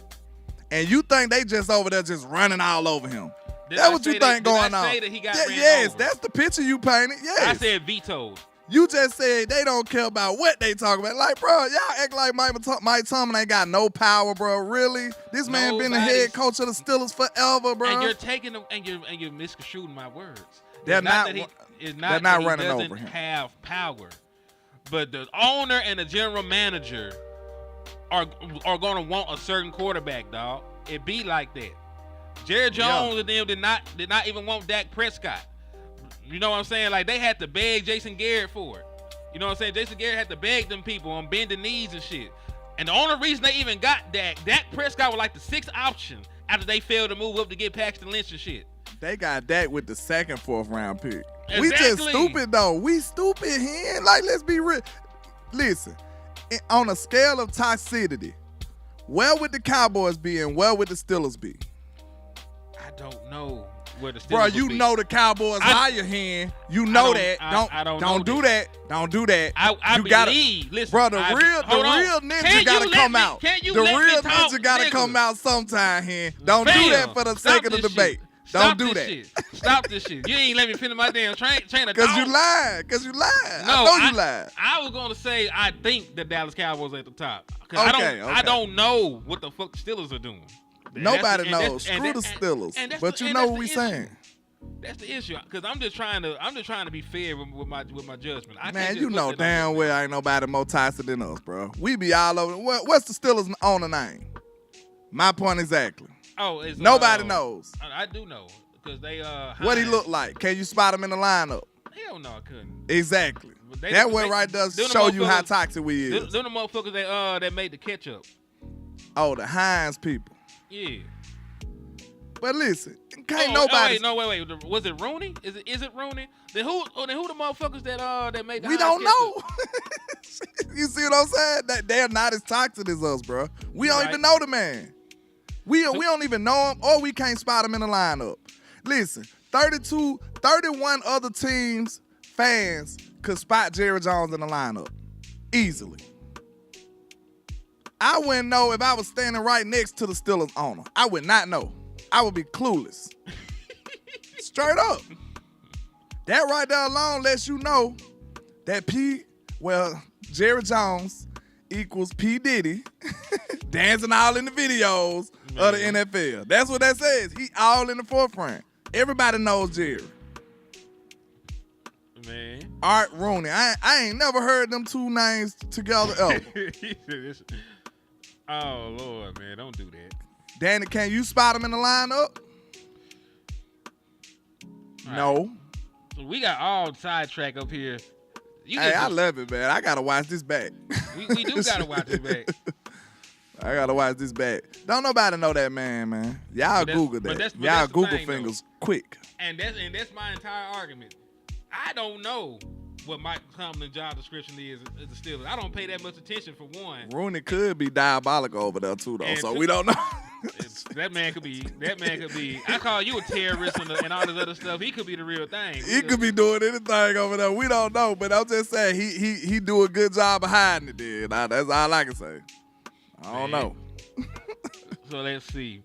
And you think they just over there just running all over him? That's what you think going on. That he got ran yes, over? that's the picture you painted. Yes. I said vetoed. You just said they don't care about what they talk about. Like, bro, y'all act like Mike Tomlin ain't got no power, bro. Really? This man been the head coach of the Steelers forever, bro. And you're taking them and you're misconstruing my words. They're not running over him. Doesn't have power, but the owner and the general manager are going to want a certain quarterback, dog. It be like that. Jerry Jones and them did not even want Dak Prescott. You know what I'm saying? Like, they had to beg Jason Garrett for it. You know what I'm saying? Jason Garrett had to beg them people on bending knees and shit. And the only reason they even got Dak Prescott was like the 6th option after they failed to move up to get Paxton Lynch and shit. They got Dak with the 2nd, 4th round pick. Exactly. We just stupid, though. We stupid, Hen. Like, let's be real. Listen, on a scale of toxicity, where would the Cowboys be and where would the Steelers be? I don't know where the Steelers Bro, would you be. know the Cowboys higher, Hen. You know that. Don't do that. Don't do that. I you believe. Listen, bro, the real ninja gotta come out. The real ninja gotta come out sometime, Hen. Don't do that for the sake of the debate. Don't do that. Stop this shit. You ain't let me finish my damn train of Because you lied. No, I know you lied. I was going to say I think the Dallas Cowboys are at the top. Okay. I don't know what the fuck the Steelers are doing. Nobody knows. Screw the Steelers. But you know what we saying. That's the issue. Because I'm just trying to be fair with my judgment. Man, you know damn well ain't nobody more toxic than us, bro. We be all over. What's the Steelers owner name? My point exactly. Oh, it's nobody knows. I do know because they what he look like? Can you spot him in the lineup? Hell no, I couldn't. Exactly. That one right does show you how toxic we is. Them the motherfuckers that made the ketchup. Oh, the Heinz people. Yeah. But listen, can't nobody. Wait. Was it Rooney? Is it Rooney? Then who the motherfuckers that made the We Heinz don't ketchup? know. You see what I'm saying? That they're not as toxic as us, bro. We don't even know the man. We don't even know him, or we can't spot him in the lineup. Listen, 31 other teams, fans, could spot Jerry Jones in the lineup easily. I wouldn't know if I was standing right next to the Steelers owner. I would not know. I would be clueless. Straight up. That right there alone lets you know that Jerry Jones equals P. Diddy dancing all in the videos of the NFL. That's what that says. He all in the forefront. Everybody knows Jerry. Man. Art Rooney. I ain't never heard them two names together ever. Oh, Lord, man. Don't do that. Danny, can you spot him in the lineup? All no. Right. So we got all sidetrack up here Hey, I love it, man. I gotta watch this back. We do gotta watch it back. I gotta watch this back. Don't nobody know that man. Y'all Google that. Y'all Google fingers quick. And that's my entire argument. I don't know what Mike Tomlin's job description is at the Steelers. I don't pay that much attention for one. Rooney could be diabolical over there too, though. And So we don't know. That man could be. I call you a terrorist and all this other stuff. He could be the real thing. He could be doing anything over there. We don't know, but I'm just saying he do a good job of hiding it. Then that's all I can say. I don't know. So let's see.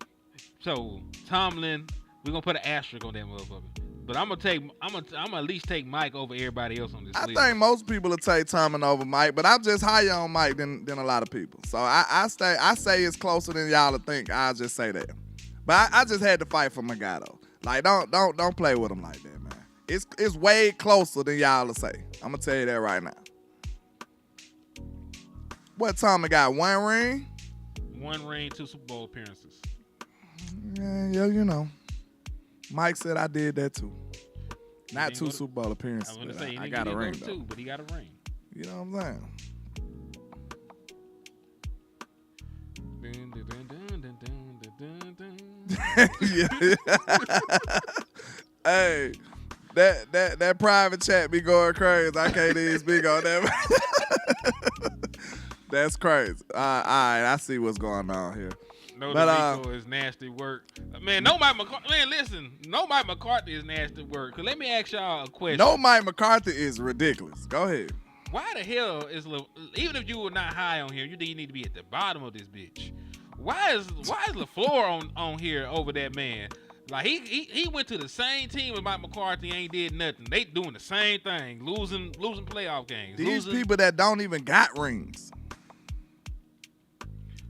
So Tomlin, we're gonna put an asterisk on that motherfucker. But I'm gonna at least take Mike over everybody else on this list. I think most people will take Tomlin over Mike, but I'm just higher on Mike than a lot of people. So I say it's closer than y'all to think. I'll just say that. But I just had to fight for my guy though. Like don't play with him like that, man. It's way closer than y'all will say. I'm gonna tell you that right now. What Tomlin got? 1 ring? 1 ring, 2 Super Bowl appearances. Yeah, you know. Mike said I did that too. Not 2 Super Bowl appearances. I got a ring though. 2, but he got a ring. You know what I'm saying? Hey, that private chat be going crazy. I can't even speak on that. That's crazy. All right, I see what's going on here. No, Rico is nasty work. Man, no Mike McCarthy. Man, listen, no Mike McCarthy is nasty work. Cause let me ask y'all a question. No Mike McCarthy is ridiculous. Go ahead. Why the hell is even if you were not high on here, you think you need to be at the bottom of this bitch? Why is LaFleur on here over that man? Like he went to the same team with Mike McCarthy, ain't did nothing. They doing the same thing, losing playoff games. These people that don't even got rings.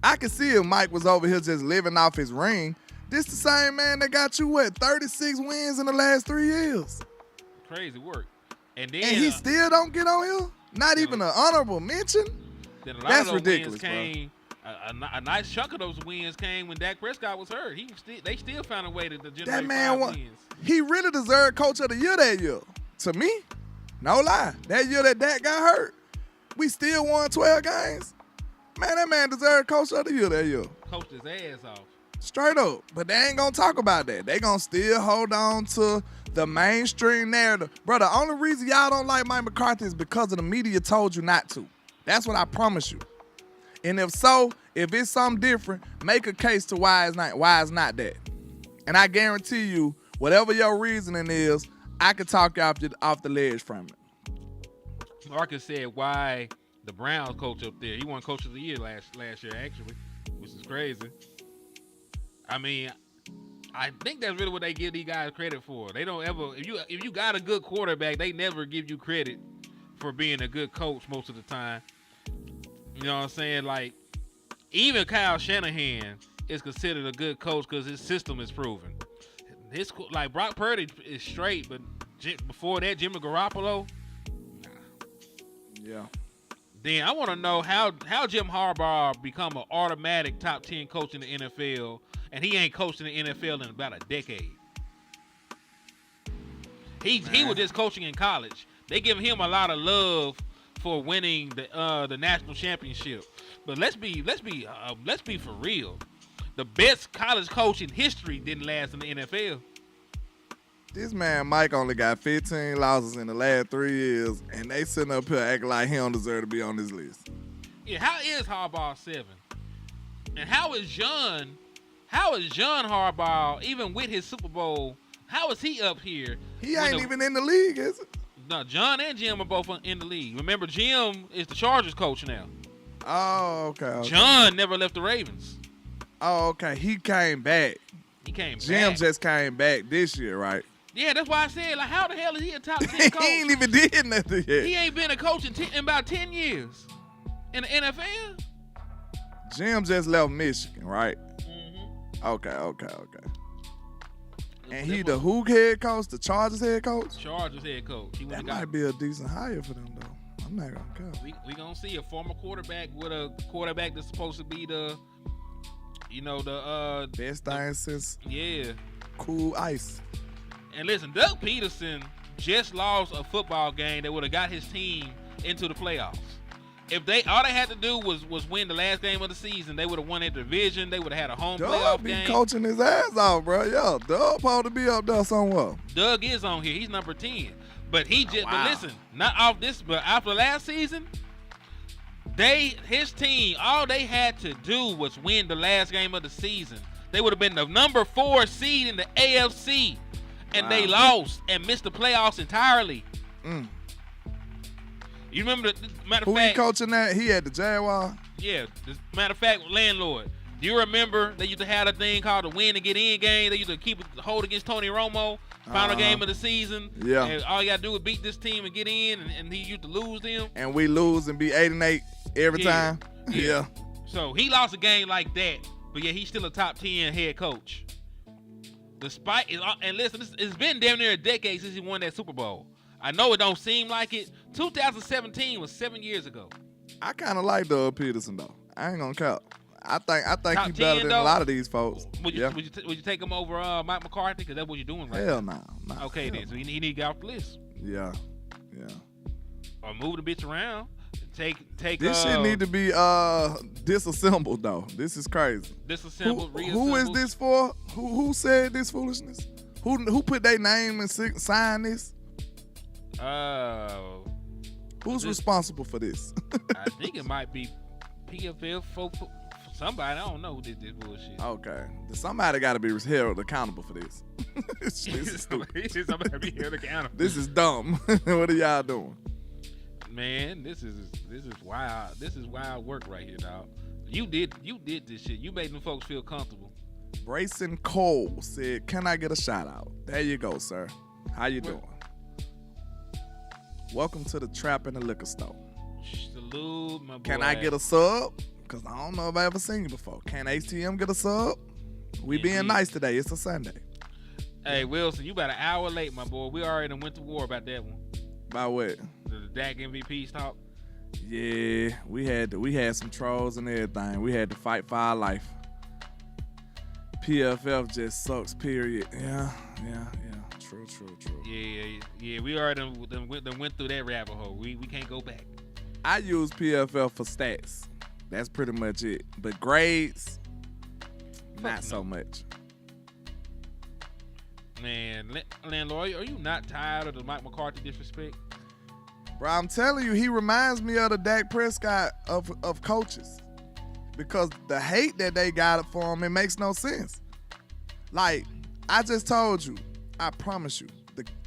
I can see if Mike was over here just living off his ring. This the same man that got you, 36 wins in the last 3 years. Crazy work. And he still don't get on here? Not even an honorable mention? That's ridiculous, came, a nice chunk of those wins came when Dak Prescott was hurt. They still found a way to generate that man 5 wins. He really deserved Coach of the Year that year. To me, no lie. That year that Dak got hurt, we still won 12 games. Man, that man deserved Coach of the Year that year. Coached his ass off. Straight up. But they ain't going to talk about that. They going to still hold on to the mainstream narrative. Bro, the only reason y'all don't like Mike McCarthy is because of the media told you not to. That's what I promise you. And if it's something different, make a case to why it's not that. And I guarantee you, whatever your reasoning is, I could talk you off the ledge from it. Marcus said why the Browns coach up there. He won Coach of the Year last year, actually, which is crazy. I mean, I think that's really what they give these guys credit for. They don't ever, if you got a good quarterback, they never give you credit for being a good coach most of the time. You know what I'm saying? Like, even Kyle Shanahan is considered a good coach because his system is proven. Like Brock Purdy is straight, but before that, Jimmy Garoppolo. Yeah. Then I want to know how Jim Harbaugh become an automatic top 10 coach in the NFL, and he ain't coached in the NFL in about a decade. He was just coaching in college. They give him a lot of love for winning the national championship. But let's be for real. The best college coach in history didn't last in the NFL. This man Mike only got 15 losses in the last 3 years, and they sitting up here acting like he don't deserve to be on this list. Yeah, how is Harbaugh 7? And how is John Harbaugh, even with his Super Bowl, how is he up here? He ain't even in the league, is it? No, John and Jim are both in the league. Remember, Jim is the Chargers coach now. Oh, okay. John never left the Ravens. Oh, okay. He came back. Jim just came back this year, right? Yeah, that's why I said, like, how the hell is he a top 10 coach? He ain't even did nothing yet. He ain't been a coach in about 10 years in the NFL. Jim just left Michigan, right? Mm-hmm. Okay. And he the who head coach? The Chargers head coach? Chargers head coach. That might be a decent hire for them, though. I'm not going to count. We going to see a former quarterback with a quarterback that's supposed to be the best thing since yeah, Cool Ice. And listen, Doug Peterson just lost a football game that would have got his team into the playoffs. If all they had to do was win the last game of the season, they would have won their division. They would have had a home playoff Doug be game. coaching his ass off, bro. Yo, Doug supposed to be up there somewhere. Doug is on here. He's number 10. But he just, wow. but listen, not off this, but after last season, his team, all they had to do was win the last game of the season. They would have been the number 4 seed in the AFC, and they lost and missed the playoffs entirely. You remember, matter of Who fact, he coaching that? He had the Jaguar. Yeah, matter of fact, LandLord. Do you remember they used to have a thing called the win and get in game? They used to keep it hold against Tony Romo, final game of the season. Yeah. And all you gotta do is beat this team and get in, and he used to lose them. And we lose and be 8-8 every time. Yeah. So he lost a game like that, but yeah, he's still a top 10 head coach. Despite and listen, it's been damn near a decade since he won that Super Bowl. I know it don't seem like it. 2017 was 7 years ago. I kind of like Doug Peterson though. I ain't gonna count. I think Top he's better 10 than though? a lot of these folks. Would you take him over Mike McCarthy? Because that's what you're doing right Hell now. no. Okay, then. So he need to get off the list. Yeah. Or move the bitch around. Take This shit need to be disassembled though. This is crazy. Disassembled, Who is reassembled. this for? Who said this foolishness? Who put their name and signed this? Who's responsible for this? I think it might be PFL for somebody. I don't know who did this bullshit. Okay. Somebody got to be held accountable for this. This is stupid. Somebody be held accountable. This is dumb. What are y'all doing? Man, this is wild. This is wild work right here, dog. You did this shit. You made them folks feel comfortable. Brayson Cole said, "Can I get a shout out?" There you go, sir. How you doing? Welcome to the Trap in the Liquor Store. Salute, my boy. Can I get a sub? Because I don't know if I ever seen you before. Can ATM get a sub? We being nice today. It's a Sunday. Hey, Wilson, you about an hour late, my boy. We already went to war about that one. By what? The Dak MVPs talk. Yeah, we had some trolls and everything. We had to fight for our life. PFF just sucks, period. Yeah. True. Yeah. We already went through that rabbit hole. We can't go back. I use PFF for stats. That's pretty much it. But grades, not so much. Man, LandLord, are you not tired of the Mike McCarthy disrespect? Bro, I'm telling you, he reminds me of the Dak Prescott of coaches. Because the hate that they got for him, it makes no sense. Like, I just told you, I promise you,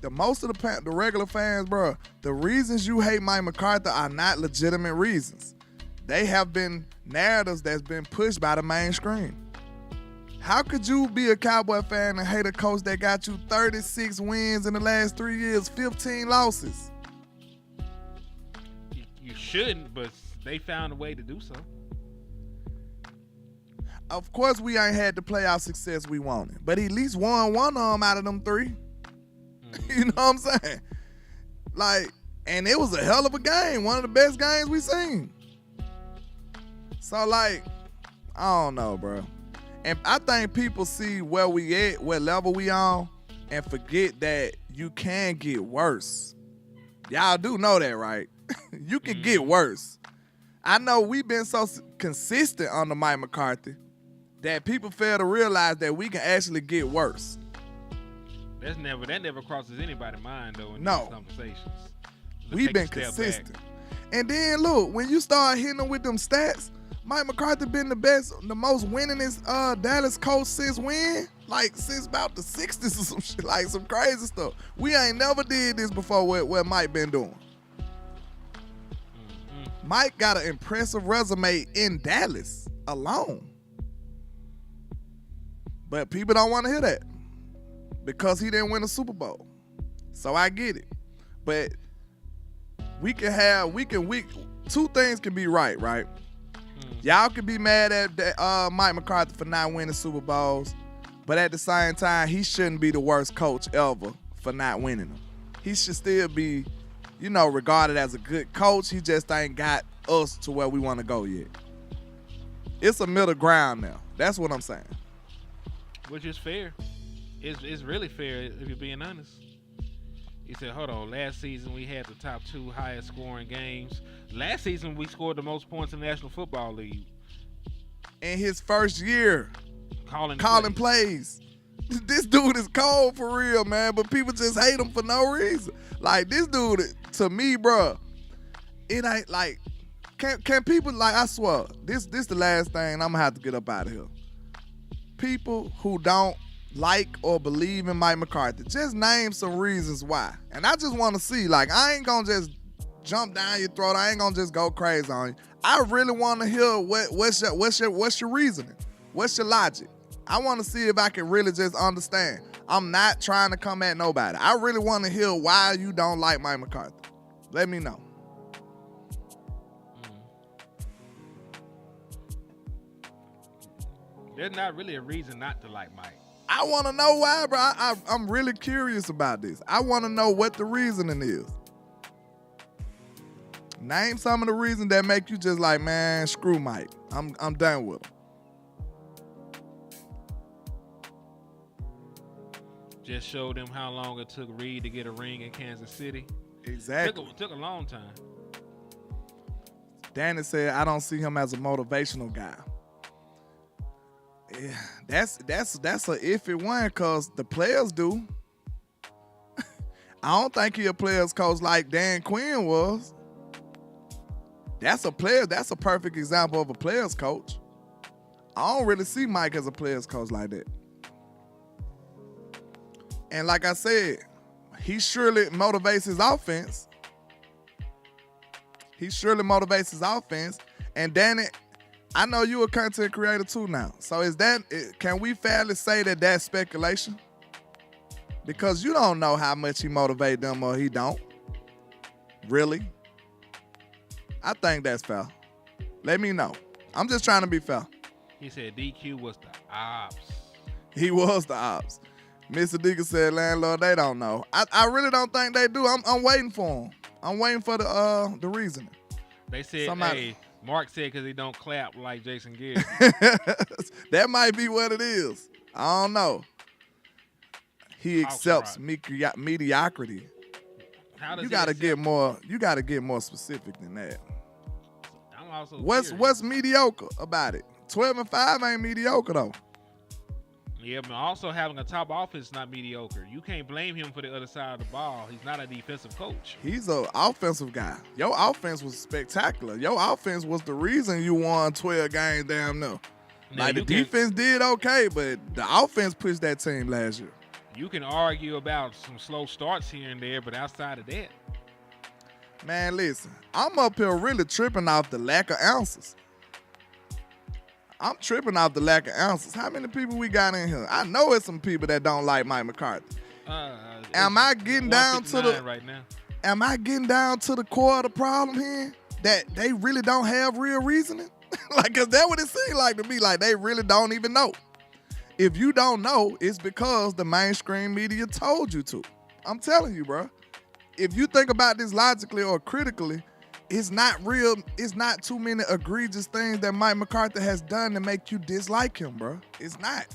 the most of the regular fans, bro, the reasons you hate Mike McCarthy are not legitimate reasons. They have been narratives that's been pushed by the mainstream. How could you be a Cowboy fan and hate a coach that got you 36 wins in the last 3 years, 15 losses? You shouldn't, but they found a way to do so. Of course, we ain't had the playoff success we wanted, but he at least won one of them out of them 3. You know what I'm saying? Like, and it was a hell of a game, one of the best games we seen. So, like, I don't know, bro. And I think people see where we at, what level we on, and forget that you can get worse. Y'all do know that, right? You can get worse. I know we've been so consistent on the Mike McCarthy that people fail to realize that we can actually get worse. That never crosses anybody's mind though in No. these conversations. We've been consistent. And then look, when you start hitting them with them stats, Mike McCarthy been the most winningest Dallas coach since when? Like since about the 60s or some shit, like some crazy stuff. We ain't never did this before what Mike been doing. Mike got an impressive resume in Dallas alone. But people don't want to hear that because he didn't win a Super Bowl. So I get it. But two things can be right? Y'all can be mad at Mike McCarthy for not winning Super Bowls, but at the same time, he shouldn't be the worst coach ever for not winning them. He should still be, regarded as a good coach. He just ain't got us to where we want to go yet. It's a middle ground now. That's what I'm saying. Which is fair. It's really fair if you're being honest. He said, hold on, last season we had the top 2 highest scoring games. Last season we scored the most points in the National Football League. In his first year, Calling plays. This dude is cold for real, man, but people just hate him for no reason. Like, this dude, to me, bro, it ain't like, can people, like, I swear, this the last thing I'm gonna have to get up out of here. People who don't like or believe in Mike McCarthy, just name some reasons why. And I just want to see, like, I ain't gonna just jump down your throat. I ain't gonna just go crazy on you. I really want to hear what's your reasoning? What's your logic? I want to see if I can really just understand. I'm not trying to come at nobody. I really want to hear why you don't like Mike McCarthy. Let me know. There's not really a reason not to like Mike. I want to know why, bro. I'm really curious about this. I want to know what the reasoning is. Name some of the reasons that make you just like, man, screw Mike. I'm done with him. Just showed them how long it took Reed to get a ring in Kansas City. Exactly. Took a long time. Danny said, I don't see him as a motivational guy. Yeah, that's a iffy one because the players do. I don't think he a players coach like Dan Quinn was. That's a player. That's a perfect example of a players coach. I don't really see Mike as a players coach like that. And like I said, he surely motivates his offense. And Danny, I know you a content creator too now. So can we fairly say that that's speculation? Because you don't know how much he motivate them or he don't. Really? I think that's fair. Let me know. I'm just trying to be fair. He said DQ was the ops. He was the ops. Mr. Deacon said, landlord, they don't know. I really don't think they do. I'm waiting for them. I'm waiting for the reasoning. They said, hey, Mark said because he don't clap like Jason Garrett. That might be what it is. I don't know. He accepts mediocrity. You gotta get more specific than that. I'm also what's mediocre about it? 12-5 ain't mediocre though. Yeah, but also having a top offense is not mediocre. You can't blame him for the other side of the ball. He's not a defensive coach. He's an offensive guy. Your offense was spectacular. Your offense was the reason you won 12 games damn near. Like, the defense did okay, but the offense pushed that team last year. You can argue about some slow starts here and there, but outside of that. Man, listen, I'm up here really tripping off the lack of answers. I'm tripping off the lack of answers. How many people we got in here? I know it's some people that don't like Mike McCarthy. Am I getting down to the right now? Am I getting down to the core of the problem here? That they really don't have real reasoning? Like, cause that's what it seems like to me. Like, they really don't even know. If you don't know, it's because the mainstream media told you to. I'm telling you, bro. If you think about this logically or critically, it's not real. It's not too many egregious things that Mike McCarthy has done to make you dislike him, bro. It's not.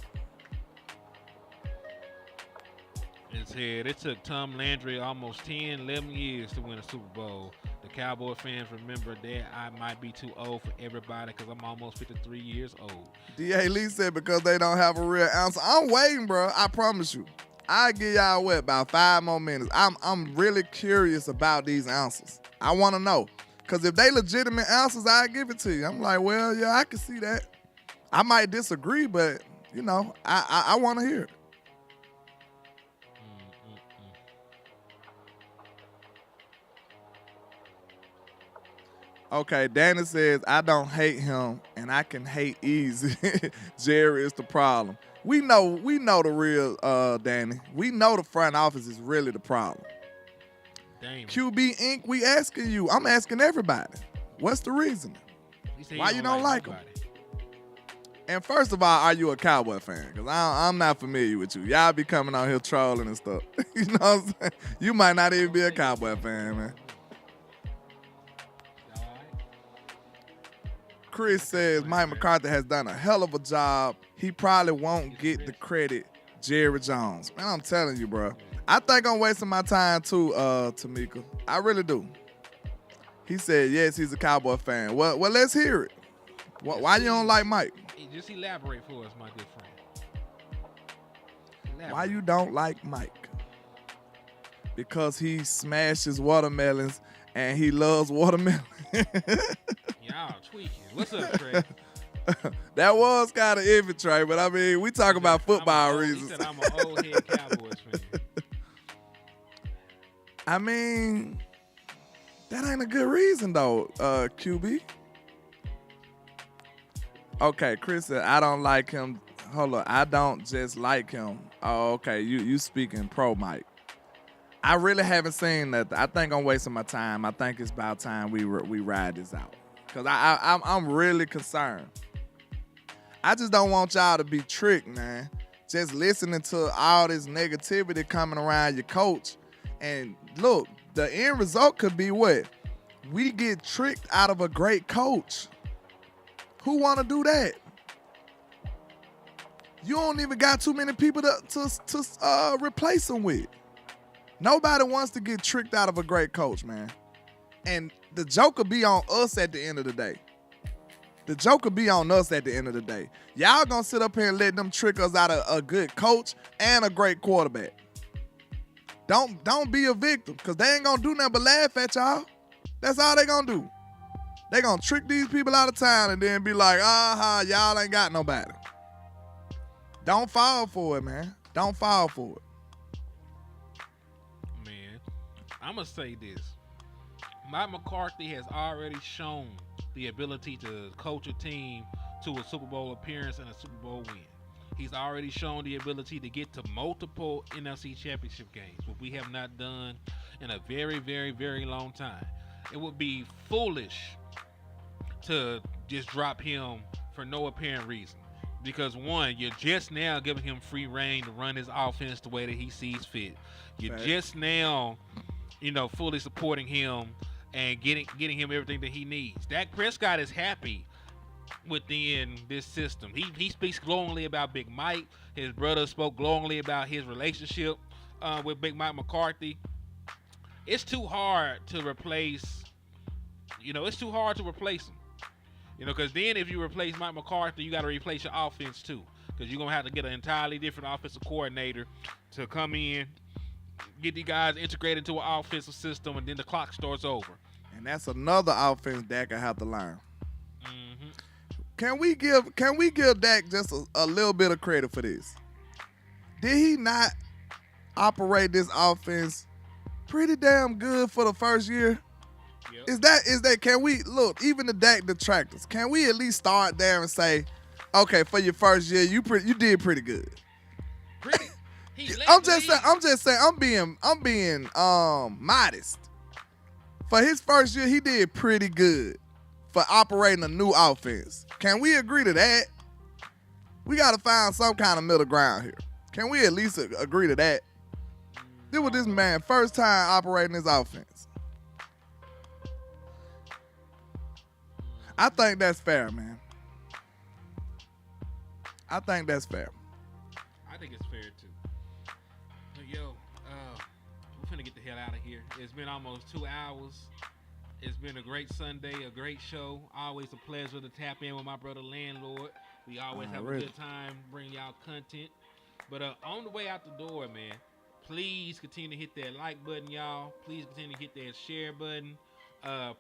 It said it took Tom Landry almost 10, 11 years to win a Super Bowl. The Cowboy fans remember that I might be too old for everybody because I'm almost 53 years old. D.A. Lee said because they don't have a real answer. I'm waiting, bro. I promise you. I'll give y'all about 5 more minutes. I'm really curious about these answers. I want to know. Because if they legitimate answers, I'll give it to you. I'm like, well, yeah, I can see that. I might disagree, but, you know, I want to hear it. Okay, Danny says, I don't hate him, and I can hate easy. Jerry is the problem. We know the real Danny. We know the front office is really the problem. Damn. QB Inc., we asking you. I'm asking everybody. What's the reason? Why you don't like him? And first of all, are you a Cowboy fan? Because I'm not familiar with you. Y'all be coming out here trolling and stuff. You know what I'm saying? You might not even be a Cowboy fan, man. Chris says Mike McCarthy has done a hell of a job. He probably won't get the credit Jerry Jones. Man, I'm telling you, bro. I think I'm wasting my time too, Tamika. I really do. He said, yes, he's a Cowboy fan. Well, let's hear it. Why you don't like Mike? Just elaborate for us, my good friend. Why you don't like Mike? Because he smashes watermelons and he loves watermelon. Y'all tweaking. What's up, Trey? That was kind of iffy, Trey, but I mean, we talk about football reasons. He said I'm an old head Cowboys fan. I mean, that ain't a good reason, though, QB. Okay, Chris said, I don't like him. Hold on, I don't just like him. Oh, okay, you speaking pro Mike. I really haven't seen that. I think I'm wasting my time. I think it's about time we ride this out. Because I'm really concerned. I just don't want y'all to be tricked, man. Just listening to all this negativity coming around your coach. And look, the end result could be what? We get tricked out of a great coach. Who want to do that? You don't even got too many people to replace him with. Nobody wants to get tricked out of a great coach, man. And the joke will be on us at the end of the day. The joke will be on us at the end of the day. Y'all gonna sit up here and let them trick us out of a good coach and a great quarterback. Don't be a victim, because they ain't gonna do nothing but laugh at y'all. That's all they gonna do. They gonna trick these people out of town and then be like, y'all ain't got nobody. Don't fall for it, man. Don't fall for it. Man, I'm going to say this. Mike McCarthy has already shown the ability to coach a team to a Super Bowl appearance and a Super Bowl win. He's already shown the ability to get to multiple NFC championship games, what we have not done in a very, very, very long time. It would be foolish to just drop him for no apparent reason. Because one, you're just now giving him free reign to run his offense the way that he sees fit. You're just now, fully supporting him and getting him everything that he needs. Dak Prescott is happy within this system. He speaks glowingly about Big Mike. His brother spoke glowingly about his relationship with Big Mike McCarthy. It's too hard to replace. It's too hard to replace him. Because then if you replace Mike McCarthy, you got to replace your offense too. Because you're going to have to get an entirely different offensive coordinator to come in, get these guys integrated into an offensive system, and then the clock starts over. And that's another offense Dak will have to learn. Mm-hmm. Can we give Dak just a little bit of credit for this? Did he not operate this offense pretty damn good for the first year? Yep. Is that can we look, even the Dak detractors, can we at least start there and say, okay, for your first year, you did pretty good. I'm just saying I'm being modest. For his first year, he did pretty good for operating a new offense. Can we agree to that? We got to find some kind of middle ground here. Can we at least agree to that? This was this man first time operating his offense. I think that's fair, man. I think that's fair. I think it's fair, too. But yo, we're finna get the hell out of here. It's been almost 2 hours. It's been a great Sunday, a great show. Always a pleasure to tap in with my brother LandLord. We always have a good time bringing y'all content. But on the way out the door, man, please continue to hit that like button, y'all. Please continue to hit that share button.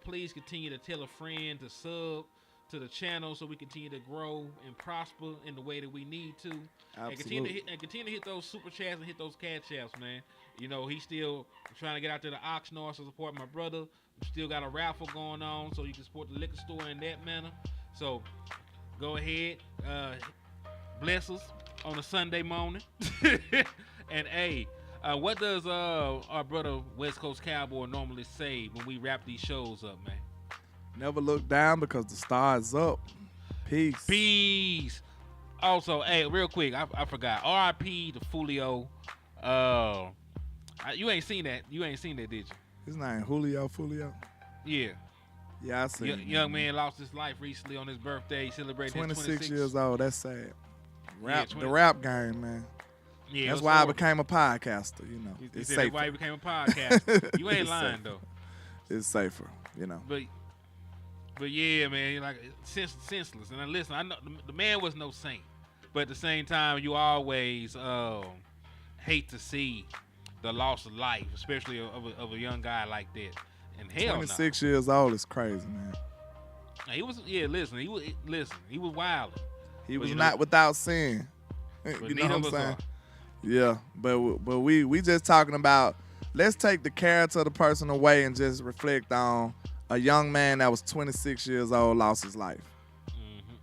Please continue to tell a friend to sub to the channel so we continue to grow and prosper in the way that we need to. Absolutely. And continue to hit those super chats and hit those cash apps, man. He's still trying to get out there to Oxnard to support my brother. We still got a raffle going on, so you can support the liquor store in that manner. So go ahead, bless us on a Sunday morning. And hey, what does our brother West Coast Cowboy normally say when we wrap these shows up, man? Never look down because the star is up. Peace. Peace. Also, hey, real quick, I forgot. R.I.P. to Fulio. You ain't seen that. You ain't seen that, did you? His name Julio. Yeah. Yeah, I see. Young man lost his life recently on his birthday. He celebrated 26 his 26 years old. That's sad. The rap game, man. Yeah, that's it was why I horrible. became a podcaster. You know, He it's said safer. that's why he became a podcaster. You ain't It's lying safer. though. It's safer. You know. But yeah, man, like senseless. And listen, I know the man was no saint, but at the same time, you always hate to see the loss of life, especially of a young guy like that. And hell, 26 years old is crazy, man. no. He was he was wild. He was you not know- without sin. But You know neither what I'm of us saying? are. Yeah, but we just talking about, let's take the character of the person away and just reflect on a young man that was 26 years old lost his life. Mm-hmm.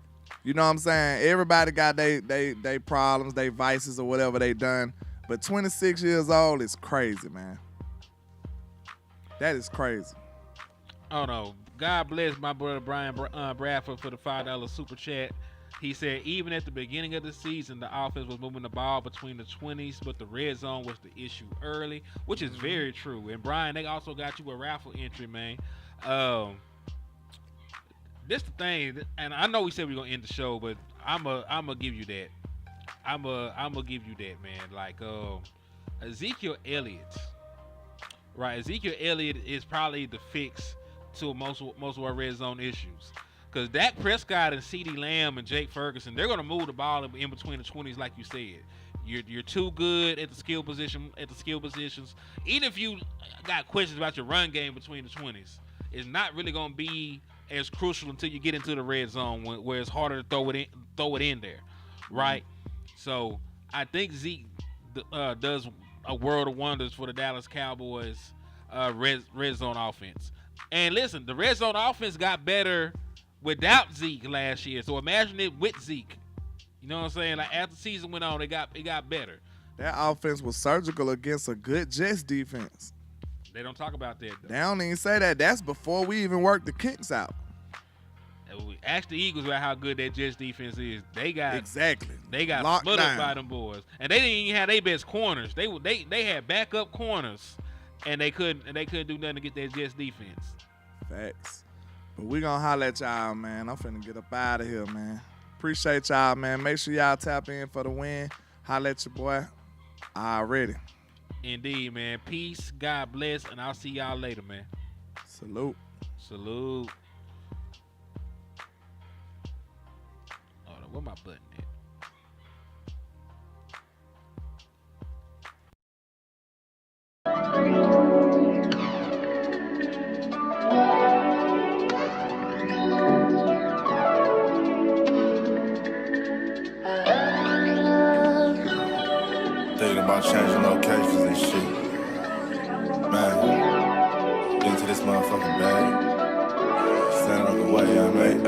You know what I'm saying? Everybody got they problems, they vices or whatever they done, but 26 years old is crazy, man. That is crazy. Oh no! God bless my brother Brian Bradford for the $5 super chat. He said even at the beginning of the season, the offense was moving the ball between the 20s, but the red zone was the issue early, which is very true. And Brian, they also got you a raffle entry, man. This the thing, and I know we said we are gonna end the show, but I'm gonna give you that. I'm gonna give you that, man. Like Ezekiel Elliott, right? Ezekiel Elliott is probably the fix to most of our red zone issues. Because Dak Prescott and CeeDee Lamb and Jake Ferguson, they're gonna move the ball in between the 20s, like you said. You're too good at the skill positions. Even if you got questions about your run game between the 20s, it's not really gonna be as crucial until you get into the red zone where it's harder to throw it in there, right? So I think Zeke does a world of wonders for the Dallas Cowboys red zone offense. And listen, the red zone offense got better without Zeke last year. So imagine it with Zeke. You know what I'm saying? Like after the season went on, it got better. That offense was surgical against a good Jets defense. They don't talk about that though. They don't even say that. That's before we even worked the kicks out. Ask the Eagles about how good that Jets defense is. They got Locked split down. up by them boys, and they didn't even have their best corners. They had backup corners, and they couldn't do nothing to get that Jets defense. Facts. But we gonna holler at y'all, man. I'm finna get up out of here, man. Appreciate y'all, man. Make sure y'all tap in for the win. Holler at your boy. Already. Indeed, man. Peace, God bless, and I'll see y'all later, man. Salute. Salute. Hold on, where my button at? Thinking about changing locations and shit. Man, into this motherfucking bag. Stand on the way, I made.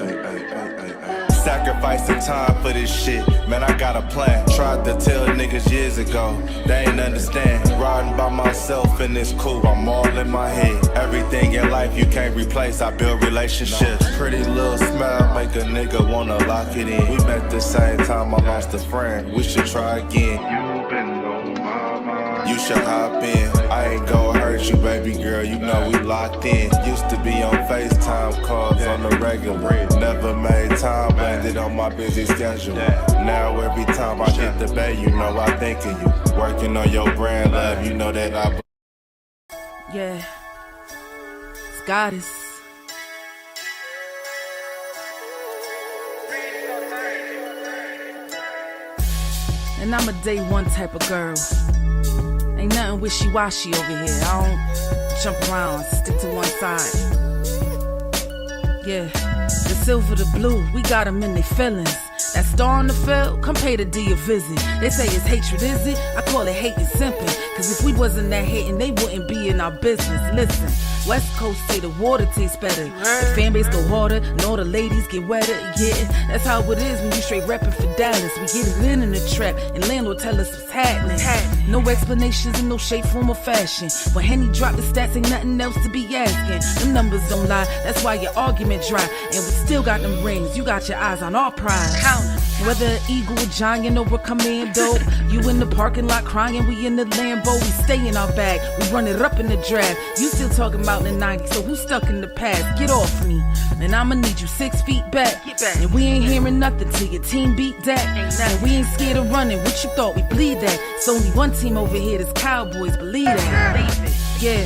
Sacrificing time for this shit. Man, I got a plan. Tried to tell niggas years ago. They ain't understand. Riding by myself and it's cool. I'm all in my head. Everything in life you can't replace. I build relationships. Pretty little smile make a nigga wanna lock it in. We met the same time I lost a friend. We should try again. You been on my mind. You should hop in. I ain't gonna hurt you, baby girl. You know we locked in. Used to be on FaceTime calls on the regular. Never made time, landed on my busy schedule. Now every time I hit the bay, you know I think of you. Working on your brand, love. You know that I. Yeah. It's goddess. And I'm a day one type of girl. Ain't nothing wishy-washy over here. I don't jump around, stick to one side. Yeah, the silver, the blue, we got them in their feelings. That star on the field, come pay the D a visit. They say it's hatred, is it? I call it hate and simping. Cause if we wasn't that hating, they wouldn't be in our business. Listen, West Coast say the water tastes better. The fan base go harder, and all the ladies get wetter. Yeah, that's how it is when you straight reppin' for Dallas. We get it in the trap, and LandLord tell us what's happening. No explanations in no shape, form, or fashion. When Henny dropped the stats, ain't nothing else to be asking. Them numbers don't lie, that's why your argument dry. And we still got them rings, you got your eyes on our prize. Whether an eagle, a giant, or a commando, you in the parking lot crying, we in the Lambo. We stay in our bag, we run it up in the draft. You still talking about the 90s, so who's stuck in the past? Get off me, and I'ma need you 6 feet back. And we ain't hearing nothing till your team beat Dak. And we ain't scared of running, what you thought, we bleed that. It's only one team over here, that's Cowboys, believe that. Yeah,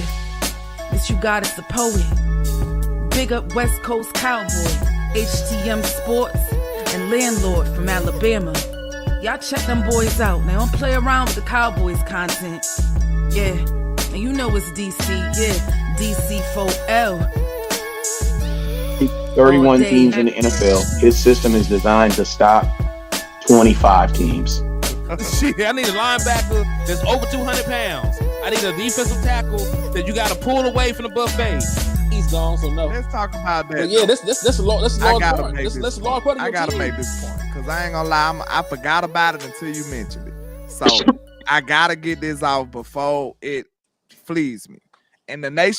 this you got is the poet. Big up West Coast Cowboy, HTM Sports, and LandLord from Alabama. Y'all check them boys out. Now don't play around with the Cowboys content. Yeah, and you know it's DC. Yeah, DC4L. 31 teams in the NFL. His system is designed to stop 25 teams. Shit, I need a linebacker that's over 200 pounds. I need a defensive tackle that you got to pull away from the buffet. He's gone, so no. Let's talk about that. But yeah, this a large part. This a large part of I your gotta team. make this point because I ain't gonna lie, I forgot about it until you mentioned it. So I gotta get this off before it flees me. And the nation